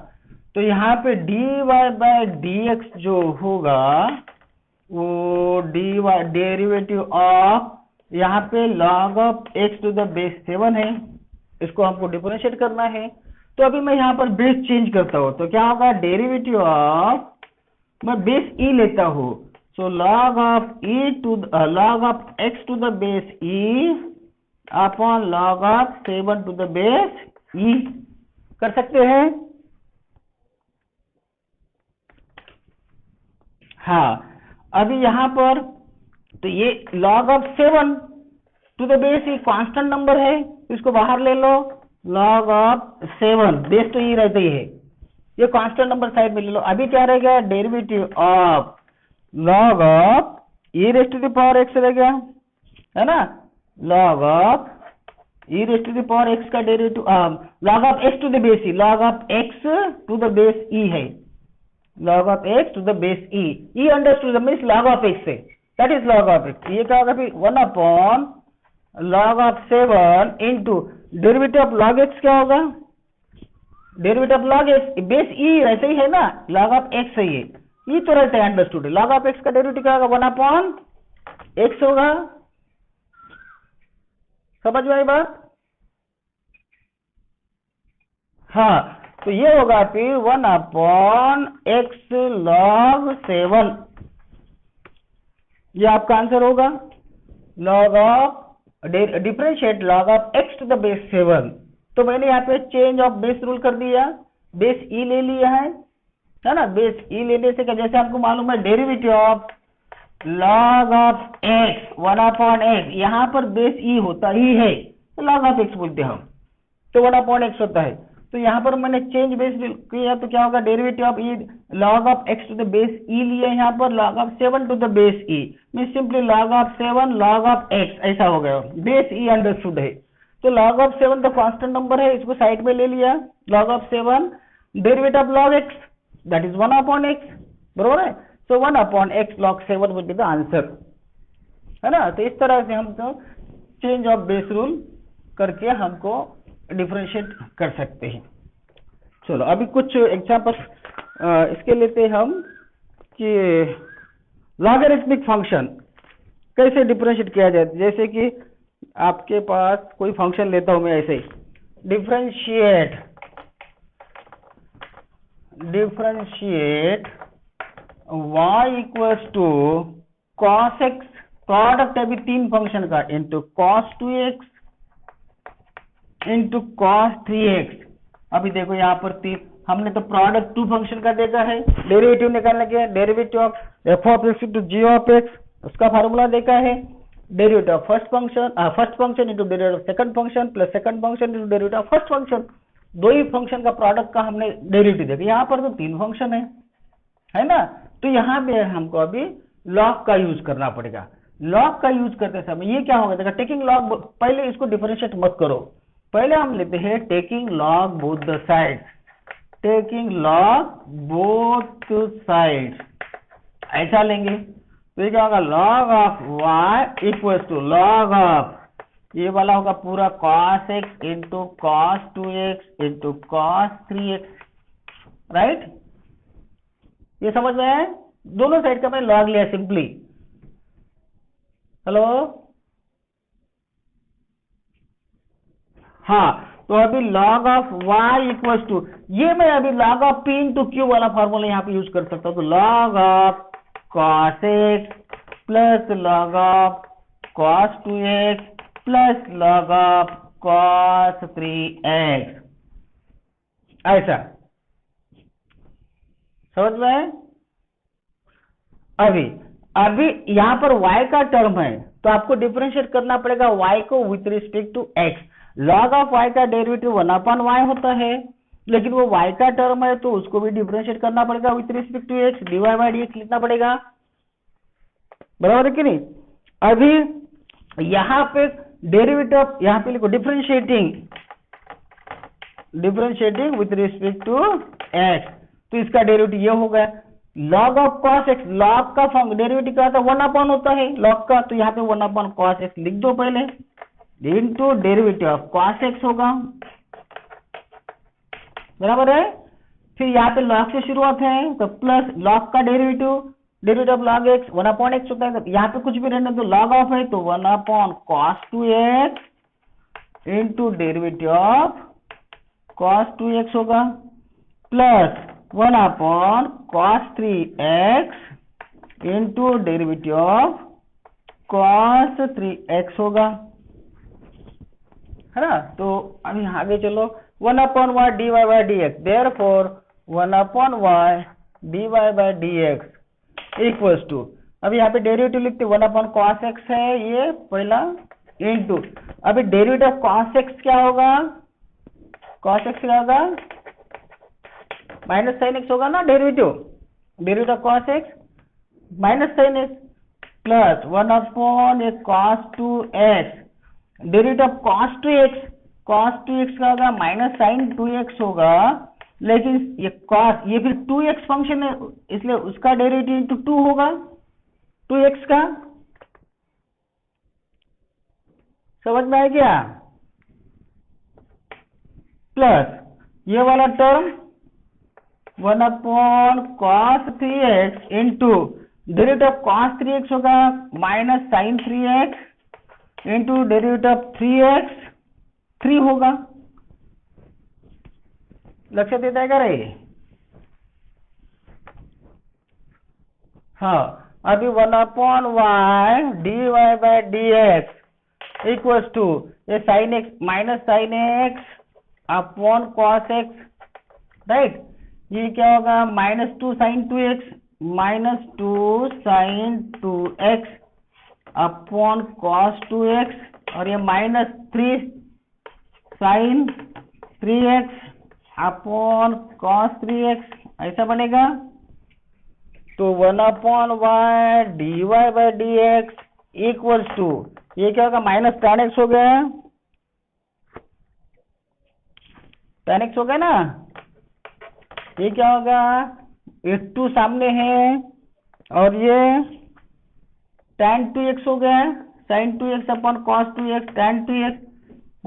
S1: तो यहाँ पे dy/dx जो होगा वो डेरिवेटिव ऑफ यहाँ पे log of x to the base 7 है, इसको हमको डिफरेंशिएट करना है। तो अभी मैं यहाँ पर बेस चेंज करता हूँ, तो क्या होगा डेरिवेटिव ऑफ, मैं बेस e लेता हूँ, so log of x to the base e upon log of 7 to the base e, कर सकते हैं। हाँ, अभी यहाँ पर तो ये log of 7 to the base e constant number है, इसको बाहर ले लो, log ऑफ 7 बेस तो ये रहता ही है, ये कांस्टेंट नंबर साइड में ले लो। अभी क्या रहेगा derivative of log of e raise to the power x रहेगा, है ना, log of e raise to the power x का derivative log of x to the base e, log of x to the base e है, log of x to the base e understood means log of x है, that is log of x। ये क्या होगा फिर 1 upon log of 7 into derivative of log x क्या होगा, derivative of log x base e रहते ही है ना, log ऑफ x है, ये तो रहता है अंडरस्टूड। log ऑफ x का डेरिवेटिव क्या होगा 1 अपॉन x होगा, समझ में आई बात। हाँ, तो ये होगा फिर 1 अपॉन x log 7, ये आपका आंसर होगा। log of differentiate log of x to the base 7, तो मैंने यहाँ पे चेंज ऑफ बेस रूल कर दिया, बेस e ले लिया है, है ना। बेस ई लेने से क्या, जैसे आपको मालूम है derivative of log of x 1/x, यहाँ पर बेस ई होता ही है तो log ऑफ x बोलते हैं हम, तो 1/x होता है। तो यहाँ पर मैंने चेंज बेस किया तो क्या होगा, derivative of e log of x to the base e लिए, यहाँ पर log of 7 to the base e, mean simply log of 7 log of x, ऐसा हो गया। बेस ई अंडरस्टूड है, तो log ऑफ 7 तो कांस्टेंट नंबर है, इसको साइड में ले लिया, log of 7 derivative of log x that is 1/x, बरोबर है। सो 1/x log 7 will be the answer, है ना। तो इस तरह से हम तो चेंज ऑफ बेस रूल करके हमको डिफरेंशिएट कर सकते हैं। चलो अभी कुछ एग्जांपल इसके लेते हम कि लॉगरिथमिक फंक्शन कैसे डिफरेंशिएट किया जाए। जैसे कि आपके पास कोई फंक्शन लेता हूं मैं ऐसे, differentiate y equals to cos x, product अभी 3 फंक्शन का, into cos 2x into cos 3x। अभी देखो यहाँ पर हमने तो प्रोडक्ट 2 फंक्शन का देखा है, डेरिवेटिव निकालने के, derivative of f of x into g of x, उसका फार्मूला देखा है, derivative of first function into derivative of second function plus second function into derivative of first function, 2 he function का product का हमने derivative देखा। यहाँ पर तो 3 फंक्शन है ना। तो यहाँ पे हमको अभी लॉग का यूज करना पड़ेगा। लॉग का यूज करते समय ये क्या होगा, देखा टेकिंग लॉग, पहले इसको डिफरेंशिएट मत करो, पहले हम लेते हैं taking log both the sides, taking log both sides, ऐसा लेंगे तो ये क्या होगा, log of y equals to log of, ये वाला होगा पूरा cos x into cos 2x into cos 3x, right. ये समझ में है, दोनों साइड का मैंने लॉग लिया सिंपली। हेलो, हाँ, तो अभी log of y equals to, ये मैं अभी log of p into q वाला फॉर्मूला यहाँ पे यूज कर सकता हूँ। तो log of cos x plus log of cos 2x plus log of cos 3x, ऐसा समझ में। अभी यहाँ पर y का टर्म है तो आपको डिफरेंशिएट करना पड़ेगा y को with respect to x। log of y का डेरिवेटिव 1/y होता है, लेकिन वो y का टर्म है तो उसको भी डिफरेंशिएट करना पड़ेगा with respect to x, dy by dx लिखना पड़ेगा, बराबर है कि नहीं। अभी यहाँ पे डेरिवेटिव, यहाँ पे लिखो differentiating with respect to x, तो इसका डेरिवेटिव ये हो गया log of cos x, log का डेरिवेटिव क्या होता है, 1/, होता है log का, तो यहाँ पे 1/cos x लिख दो पहले, into derivative of cos x होगा, बराबर है। फिर यहाँ पे log से शुरुआत है तो प्लस log का derivative of log x 1/x होता है, तो यहाँ पे कुछ भी रहने तो log ऑफ है तो 1/cos 2x into derivative of cos 2x होगा, plus 1/cos 3x into derivative of cos 3x होगा, है ना। तो अभी आगे चलो, 1/y dy by dx, therefore 1/y dy by dx equals to, अभी यहाँ पे डेरिवेटिव लिखते 1/cos x है ये पहला, इंटू अभी डेरिवेटिव ऑफ cos x क्या होगा, cos x क्या होगा, माइनस साइन एक्स होगा ना, derivative of cos x minus sine x, plus 1/cos 2x, derivative of cos 2x का होगा माइनस साइन 2x होगा, लेकिन ये cos, ये फिर 2x फंक्शन है इसलिए उसका डेरिवेटिव इंटू 2 होगा 2x का, समझ में आ गया। प्लस ये वाला term 1/cos 3x into derivative of cos 3x होगा minus sine 3x into derivative of 3x 3 होगा, लक्ष्य देता है क्या रे। हाँ, अभी 1/y dy by dx equals to ये sine x minus sine x upon cos x, right. ये क्या होगा -2 sin 2x -2 sin 2x upon cos 2x और ये -3 sin 3x upon cos 3x ऐसा बनेगा। तो 1/y dy/dx इक्वल्स टू ये क्या होगा -tan x हो गया, tan x हो गया ना। ये क्या होगा, एक 2 सामने है और ये tan 2x हो गया, sin 2x upon cos 2x tan 2x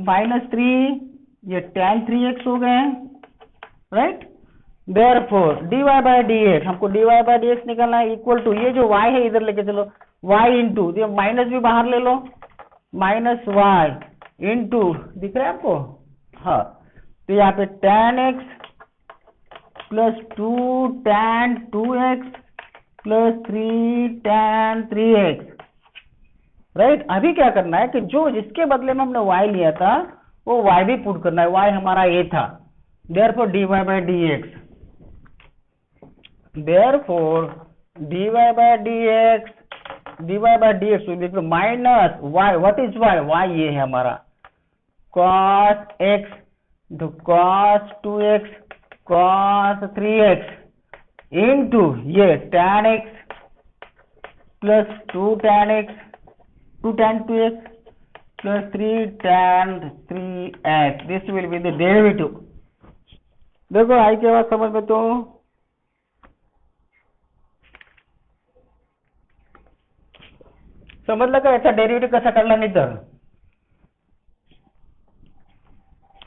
S1: -3 ये tan 3x हो गए, राइट। Therefore dy/dx हमको dy/dx निकालना है इक्वल टू ये जो y है इधर लेके चलो y इंटू ये माइनस भी बाहर ले लो -y इंटू दिख रहा है आपको, हाँ। तो यहाँ पे tan x plus 2 tan 2x plus 3 tan 3x, right. अभी क्या करना है कि जो जिसके बदले में हमने y लिया था वो y भी पुट करना है, y हमारा a था। Therefore dy/dx therefore dy/dx dy/dx minus y, what is y ये है हमारा cos x तो cos 2x cos 3x into ये tan x plus 2 tan x 2 tan 2x plus 3 tan 3x this will be the derivative। देखो आई के बाद समझ में तो समजलं का याचा डेरिव्हेटिव्ह कसा काढला नाही तर,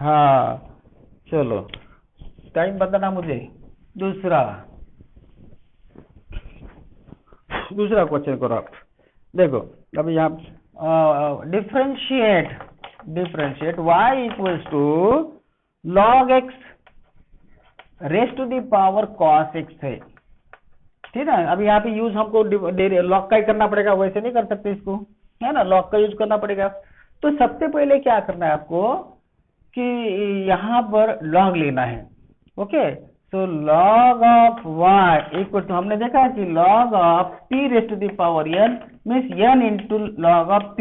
S1: हाँ चलो टाइम बताना मुझे। दूसरा क्वेश्चन करो आप, देखो अभी यहाँ differentiate y equals to log x raised to the power cos x है, ठीक है। अभी यहाँ पे यूज हमको लॉग का ही करना पड़ेगा, वैसे नहीं कर सकते इसको, है ना, लॉग का यूज करना पड़ेगा। तो सबसे पहले क्या करना है आपको कि यहाँ पर लॉग लेना है, ओके। तो log of y equal to हमने देखा कि log of p raised to the power n means n into log of p,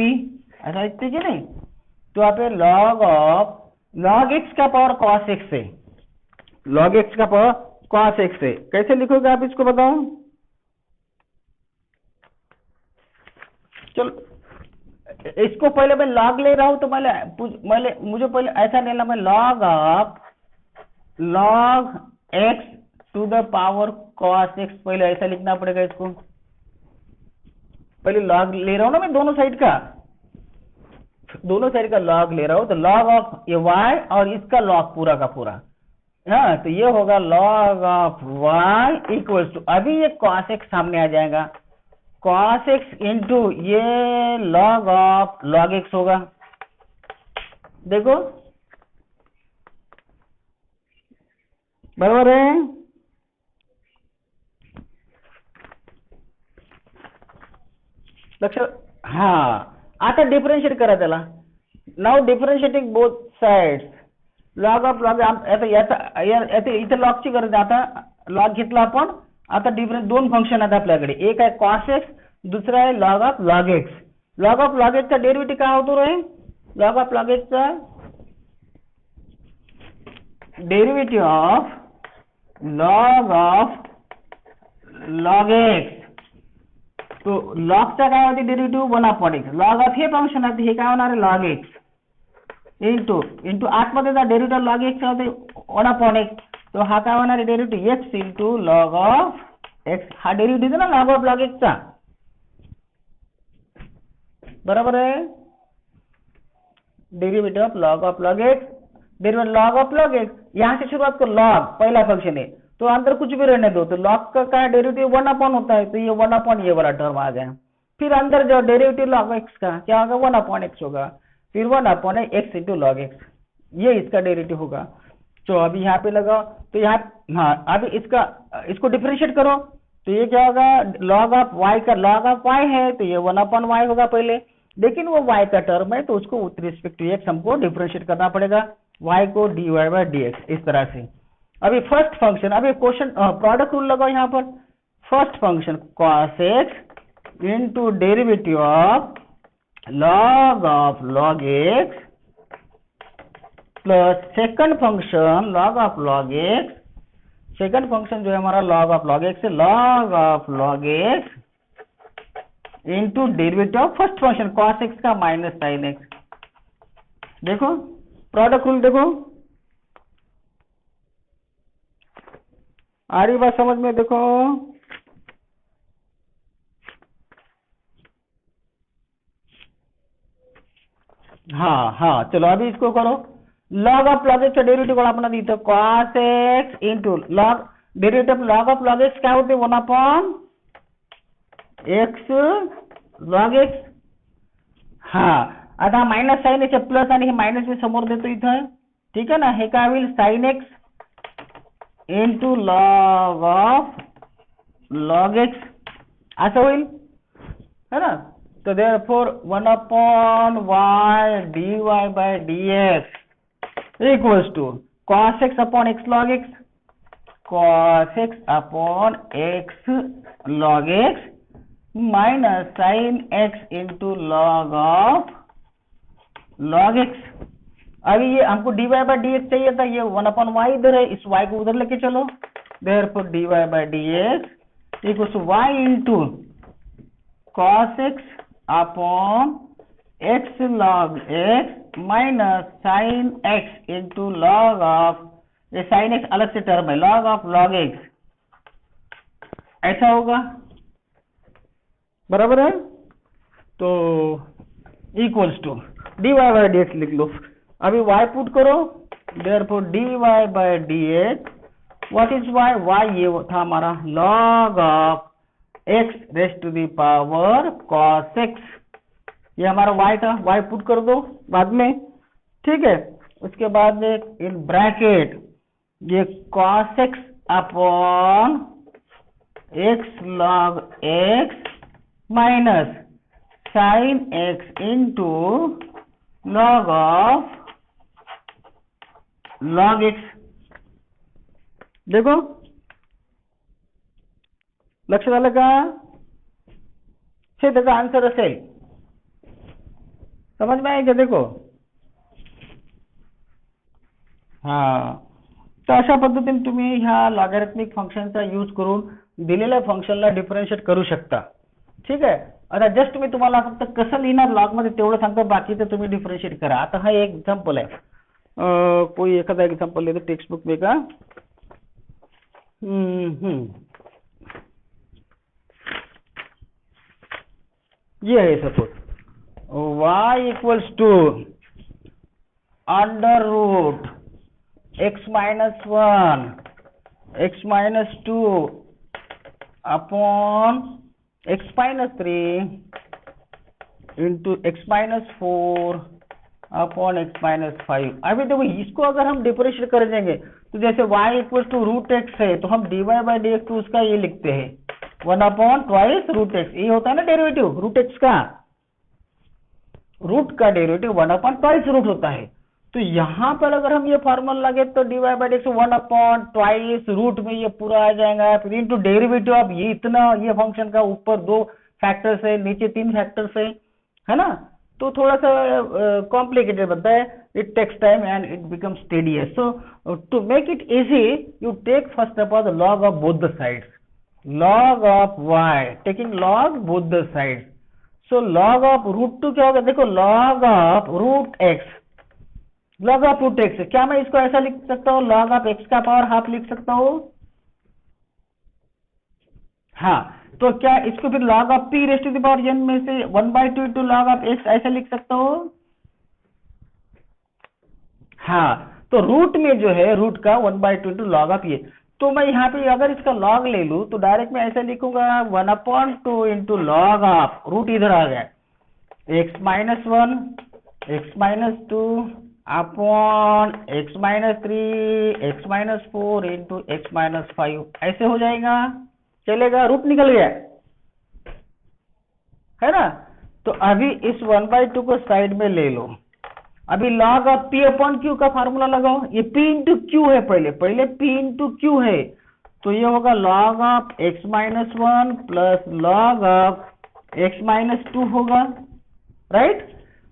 S1: ऐसा लिखते कि नहीं। तो यहाँ पे log x का पावर cos x है, log x का पावर cos x है, कैसे लिखोगे आप इसको बताओ। चलो इसको पहले मैं log ले रहा हूं तो मुझे पहले ऐसा लेना, मैं log of log x to the power cos x पहले ऐसा लिखना पड़ेगा इसको। पहले log ले रहा हूं ना मैं दोनों साइड का log ले रहा हूं, तो log ऑफ ये y और इसका log पूरा का पूरा, हाँ। तो ये होगा log of y equals to अभी ये cos x सामने आ जाएगा, cos x इंटू ये log ऑफ log x होगा। देखो बरोबर आहे, लक्ष, हाँ। आता डिफरेंशिएट करा त्याला, now differentiating both sides log of log इथे लॉगची गरज आहे। आता लॉग घेतला आपण, आता डिफरंट दोन फंक्शन आहेत आपल्याकडे, एक आहे cos x दुसरा आहे log of log x। log of log x चा डेरिव्हेटिव्ह काय होतो रे, log ऑफ log x चा डेरिव्हेटिव्ह ऑफ log x, तो log चा काय होते डेरिव्हेटिव्ह 1/x, log ऑफ हे फंक्शन आहे हे काय होणार आहे log x इंटू आतमध्ये जा डेरिव्हेटिव्ह log x होते 1/x, तो हा काय होणार आहे derivative x into log of x, हा डेरिव्हेटिव्ह आहे ना log ऑफ log x चा, बराबर है। Derivative of log x, derivative log of log x, यहां से शुरुआत कर, log पहला फंक्शन है तो अंदर कुछ भी रहने दो, तो log का क्या डेरिवेटिव 1/, होता है, तो ये 1/, ये वाला टर्म आ गया। फिर अंदर जो डेरिवेटिव log x का क्या होगा 1/x होगा, फिर 1/x इंटू log x, ये इसका डेरिवेटिव होगा। तो अभी यहाँ पे लगाओ, तो यहाँ, हाँ अभी इसको डिफरेंशिएट करो, तो ये क्या होगा log ऑफ y का log ऑफ y है, तो ये 1/y होगा पहले, लेकिन वो y का टर्म है तो उसको विथ रिस्पेक्ट टू x हमको डिफरेंशिएट करना पड़ेगा, y को dy/dx इस तरह से। अभी फर्स्ट फंक्शन, अभी क्वेश्चन प्रोडक्ट रूल लगाओ यहाँ पर। First function cos x into derivative of log of log x plus second function log of log x, second function जो है हमारा log ऑफ log x है, log of log x into derivative of first function cos x का minus sin x। देखो product rule देखो, आ रही बात समझ में? देखो हाँ हाँ, चलो अभी इसको करो। log ऑफ log x का डेरिवेटिव अपना दी तो cos x into log, derivative log of log x क्या होते हैं? 1 x log x। हाँ, आता मायनस साइन x प्लस आणि हे मायनस मी समोर देतो इथं, ठीक आहे ना? हे काय होईल? Sine x into log of log x असं होईल, है ना? तो therefore 1/y dy by dx equals to cos x upon x log x, cos x upon x log x minus sin x into log of log x। अभी ये हमको dy by dx चाहिए था, ये 1/y इधर है, इस y को उधर लेके चलो। therefore dy by dx equals to y into cos x upon x log x minus sin x into log of, ये sin x अलग से टर्म है, log ऑफ log x, ऐसा होगा, बराबर है? तो equals to dy by dx लिख लो। अभी y पुट करो, therefore dy by dx, what is y? y ये था हमारा log of x raised to the power cos x, ये हमारा y था, y पुट कर दो बाद में, ठीक है? उसके बाद में इन ब्रैकेट ये cos x upon x log x minus sin x into log of log x। देखो लक्षात आलं का? हे त्याचा आन्सर असेल, समझ में आहे का? देखो हा, तर अशा पद्धतीने तुम्ही ह्या लॉगॅरिथमिक फंक्शनचा यूज करून दिलेल्या फंक्शनला डिफरन्शिएट करू शकता, ठीक आहे? आता जस्ट मी तुम्हाला फक्त कसं लिहिणार लॉग मध्ये तेवढं सांगतो, बाकीचं तुम्ही डिफरन्शिएट करा। आता हा एक एग्जांपल आहे, कोई एखादा एग्जांपल ले दो टेक्स्ट बुक में का। ये है suppose y equals to under root x minus 1 x minus 2 upon x minus 3 into x minus 4 upon x minus 5। अभी देखो इसको अगर हम डिफरेंशिएट कर देंगे तो जैसे y equal to root x है तो हम dy बाई डी एक्स उसका ये लिखते हैं 1/2 रूट एक्स, ये होता है ना डेरिवेटिव रूट एक्स का, रूट का डेरिवेटिव 1/2 रूट होता है। तो यहाँ पर अगर हम ये फॉर्मूला लगे तो dy by d x 1/2 root में ये पूरा आ जाएगा, फिर इंटू डेरिवेटिव ऑफ ये इतना, ये फंक्शन का ऊपर 2 फैक्टर्स है नीचे 3 फैक्टर्स है ना? तो थोड़ा सा कॉम्प्लिकेटेड बनता है, it takes time and it becomes tedious. So to make it easy you take first of all the log of both the sides, log of y taking log both the sides, so log of root 2 क्या होगा? देखो log of root x, log of root x, क्या मैं इसको ऐसा लिख सकता हूँ? log of x का पावर हाफ लिख सकता हूँ, हाँ। तो क्या इसको फिर log of p raised to the power n में से 1/2 इंटू log of x ऐसा लिख सकता हूँ, हाँ। तो रूट में जो है रूट का 1/2 इंटू log of ये, तो मैं यहाँ पे अगर इसका log ले लूं तो डायरेक्ट मैं ऐसे लिखूंगा 1/2 इंटू log ऑफ, रूट इधर आ गया, x minus 1 x minus 2 upon x minus 3 x minus 4 into x minus 5, ऐसे हो जाएगा, चलेगा? रूट निकल गया है ना? तो अभी इस 1/2 को साइड में ले लो, अभी log of p upon q का फार्मूला लगाओ, ये p इंटू क्यू है, पहले p इंटू क्यू है, तो ये होगा log of x minus 1 plus log of x minus 2 होगा, राइट।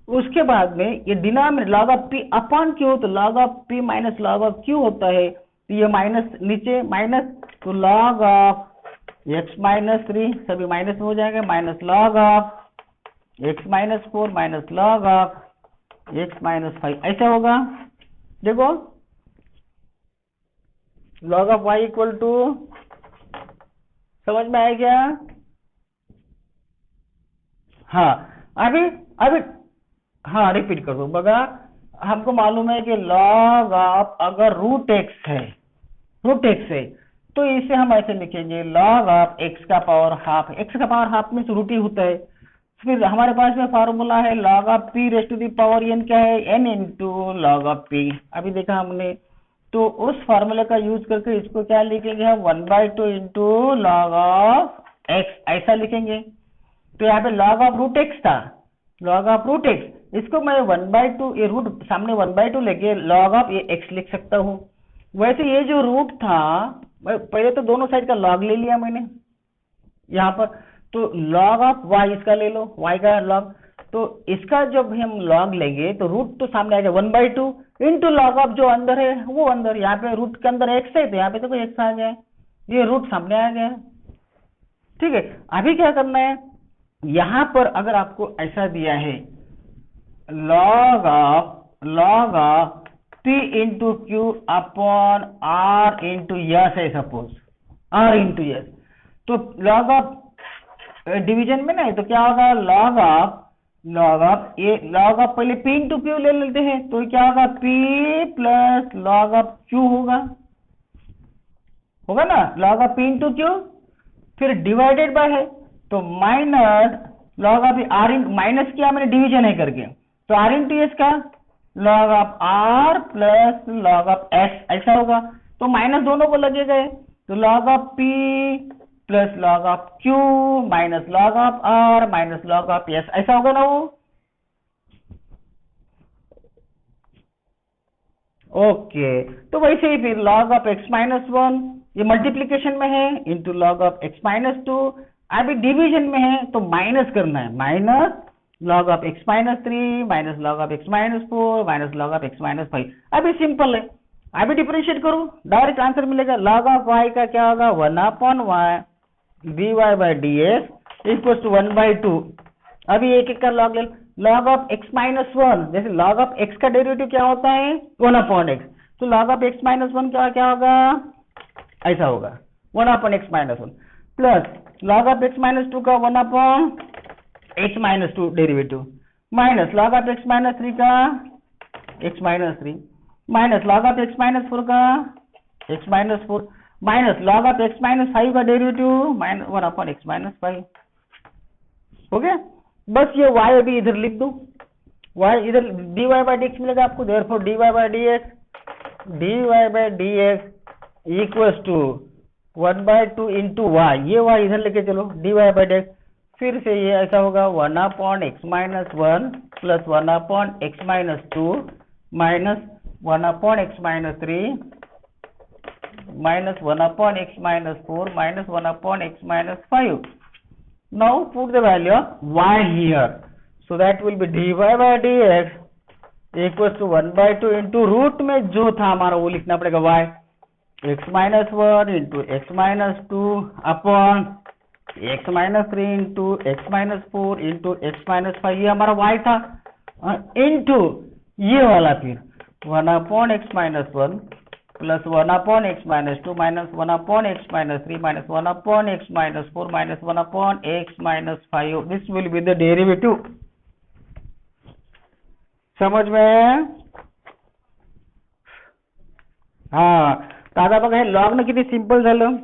S1: उसके बाद में ये denominator log of p upon q, तो log of p minus log of q होता है, तो ये माइनस नीचे माइनस, तो log ऑफ x माइनस 3 सभी माइनस में हो जाएगा, minus log of x minus 4 minus log of x minus 5, ऐसा होगा। देखो log of y equal to, समझ में आया क्या? हाँ अभी हाँ रिपीट कर दो। बगा हमको मालूम है कि log ऑफ अगर रूट x है, तो इसे हम ऐसे लिखेंगे log ऑफ x का पावर हाफ, x का पावर हाफ में रूट ही होता है। फिर हमारे पास में फार्मूला है log of p raise to the power n, क्या है, n into log of p, अभी देखा हमने। तो उस फार्मूले का यूज करके इसको क्या लिखेंगे हम, 1/2 इंटू log ऑफ x, ऐसा लिखेंगे। तो यहाँ पे log ऑफ रूट x था, log ऑफ रूट x, इसको मैं 1/2, ये रूट सामने 1/2 लेके log ऑफ ये x लिख सकता हूँ। वैसे ये जो रूट था, पहले तो दोनों साइड का log ले लिया मैंने यहाँ पर, तो log ऑफ y इसका ले लो, y का log, तो इसका जब हम log लेंगे तो रूट तो सामने आ जाए 1/2 इंटू log ऑफ जो अंदर है वो अंदर, यहाँ पे रूट के अंदर x है तो यहाँ पे तो कोई x आ गया, ये रूट सामने आ गया, ठीक है। अभी क्या करना है, यहाँ पर अगर आपको ऐसा दिया है log of p into Q upon r into yes है, सपोज r इंटू यस, तो log ऑफ डिवीजन में ना, तो क्या होगा log ऑफ पहले p इंटू क्यू ले लेते हैं, तो क्या होगा p plus log of q होगा ना, log of p into Q, फिर डिवाइडेड बाय है तो minus log of r, minus किया मैंने डिवीजन है करके, तो r इंटू एस का log of r plus log of s, ऐसा होगा। तो माइनस दोनों को लगे गए, तो log of p plus log of q minus log of r minus log of s, ऐसा होगा ना वो। ओके, तो वैसे ही फिर log ऑफ x माइनस 1 ये मल्टीप्लीकेशन में है into log of x minus 2, अभी डिवीजन में है तो माइनस करना है, minus log of x minus 3 minus log of x minus 4 minus log of x minus 5। अभी सिंपल है, अभी डिफरेंशिएट करो, डायरेक्ट आंसर मिलेगा। log ऑफ y का क्या होगा, 1/y dy by dx equal to 1/2। अभी एक एक का log ले, log ऑफ x माइनस 1, जैसे log ऑफ x का डेरिवेटिव क्या होता है 1/x, तो log ऑफ x माइनस 1 क्या होगा, ऐसा होगा 1/x minus 1 plus log of x minus 2 का 1/x minus 2 derivative, minus log of x minus 3 का x minus 3, minus log of x minus 4 का x minus 4, minus log of x minus 5 का derivative minus 1/x minus 5, हो गया। बस ये y अभी इधर लिख दो, y इधर dy बाई dx मिलेगा आपको, therefore dy by dx equals to 1/2 into y, ये y इधर लेके चलो, dy बाई dx, फिर से ये ऐसा होगा 1/x minus 1 plus 1/x minus 2 minus 1/x minus 3 minus 1/x minus 4 minus 1/x minus 5। Now put the value of y here, so that will be dy by dx equals to 1/2 into root में जो था हमारा वो लिखना पड़ेगा y, x minus 1 into x minus 2 upon x minus 3 into x minus 4 into x minus 5, ये हमारा y था, इंटू ये वाला फिर 1/x minus 1 plus 1/x minus 2 minus 1/x minus 3 minus 1/x minus 4 minus 1/x minus 5, this will be the derivative. समझ में? हाँ, तर आता बघा हे लॉग न किती सिंपल झालं,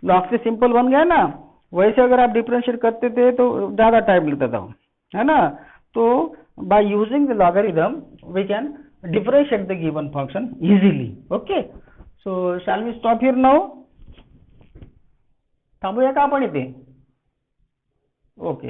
S1: लॉग से सिंपल बन गया ना, वैसे अगर आप डिफरेंशिएट करते थे तो ज्यादा टाइम लगता था, है ना। तो by using the logarithm we can differentiate the given function easily. Okay, so shall we stop here now? थांबूया का आपण इथे? ओके.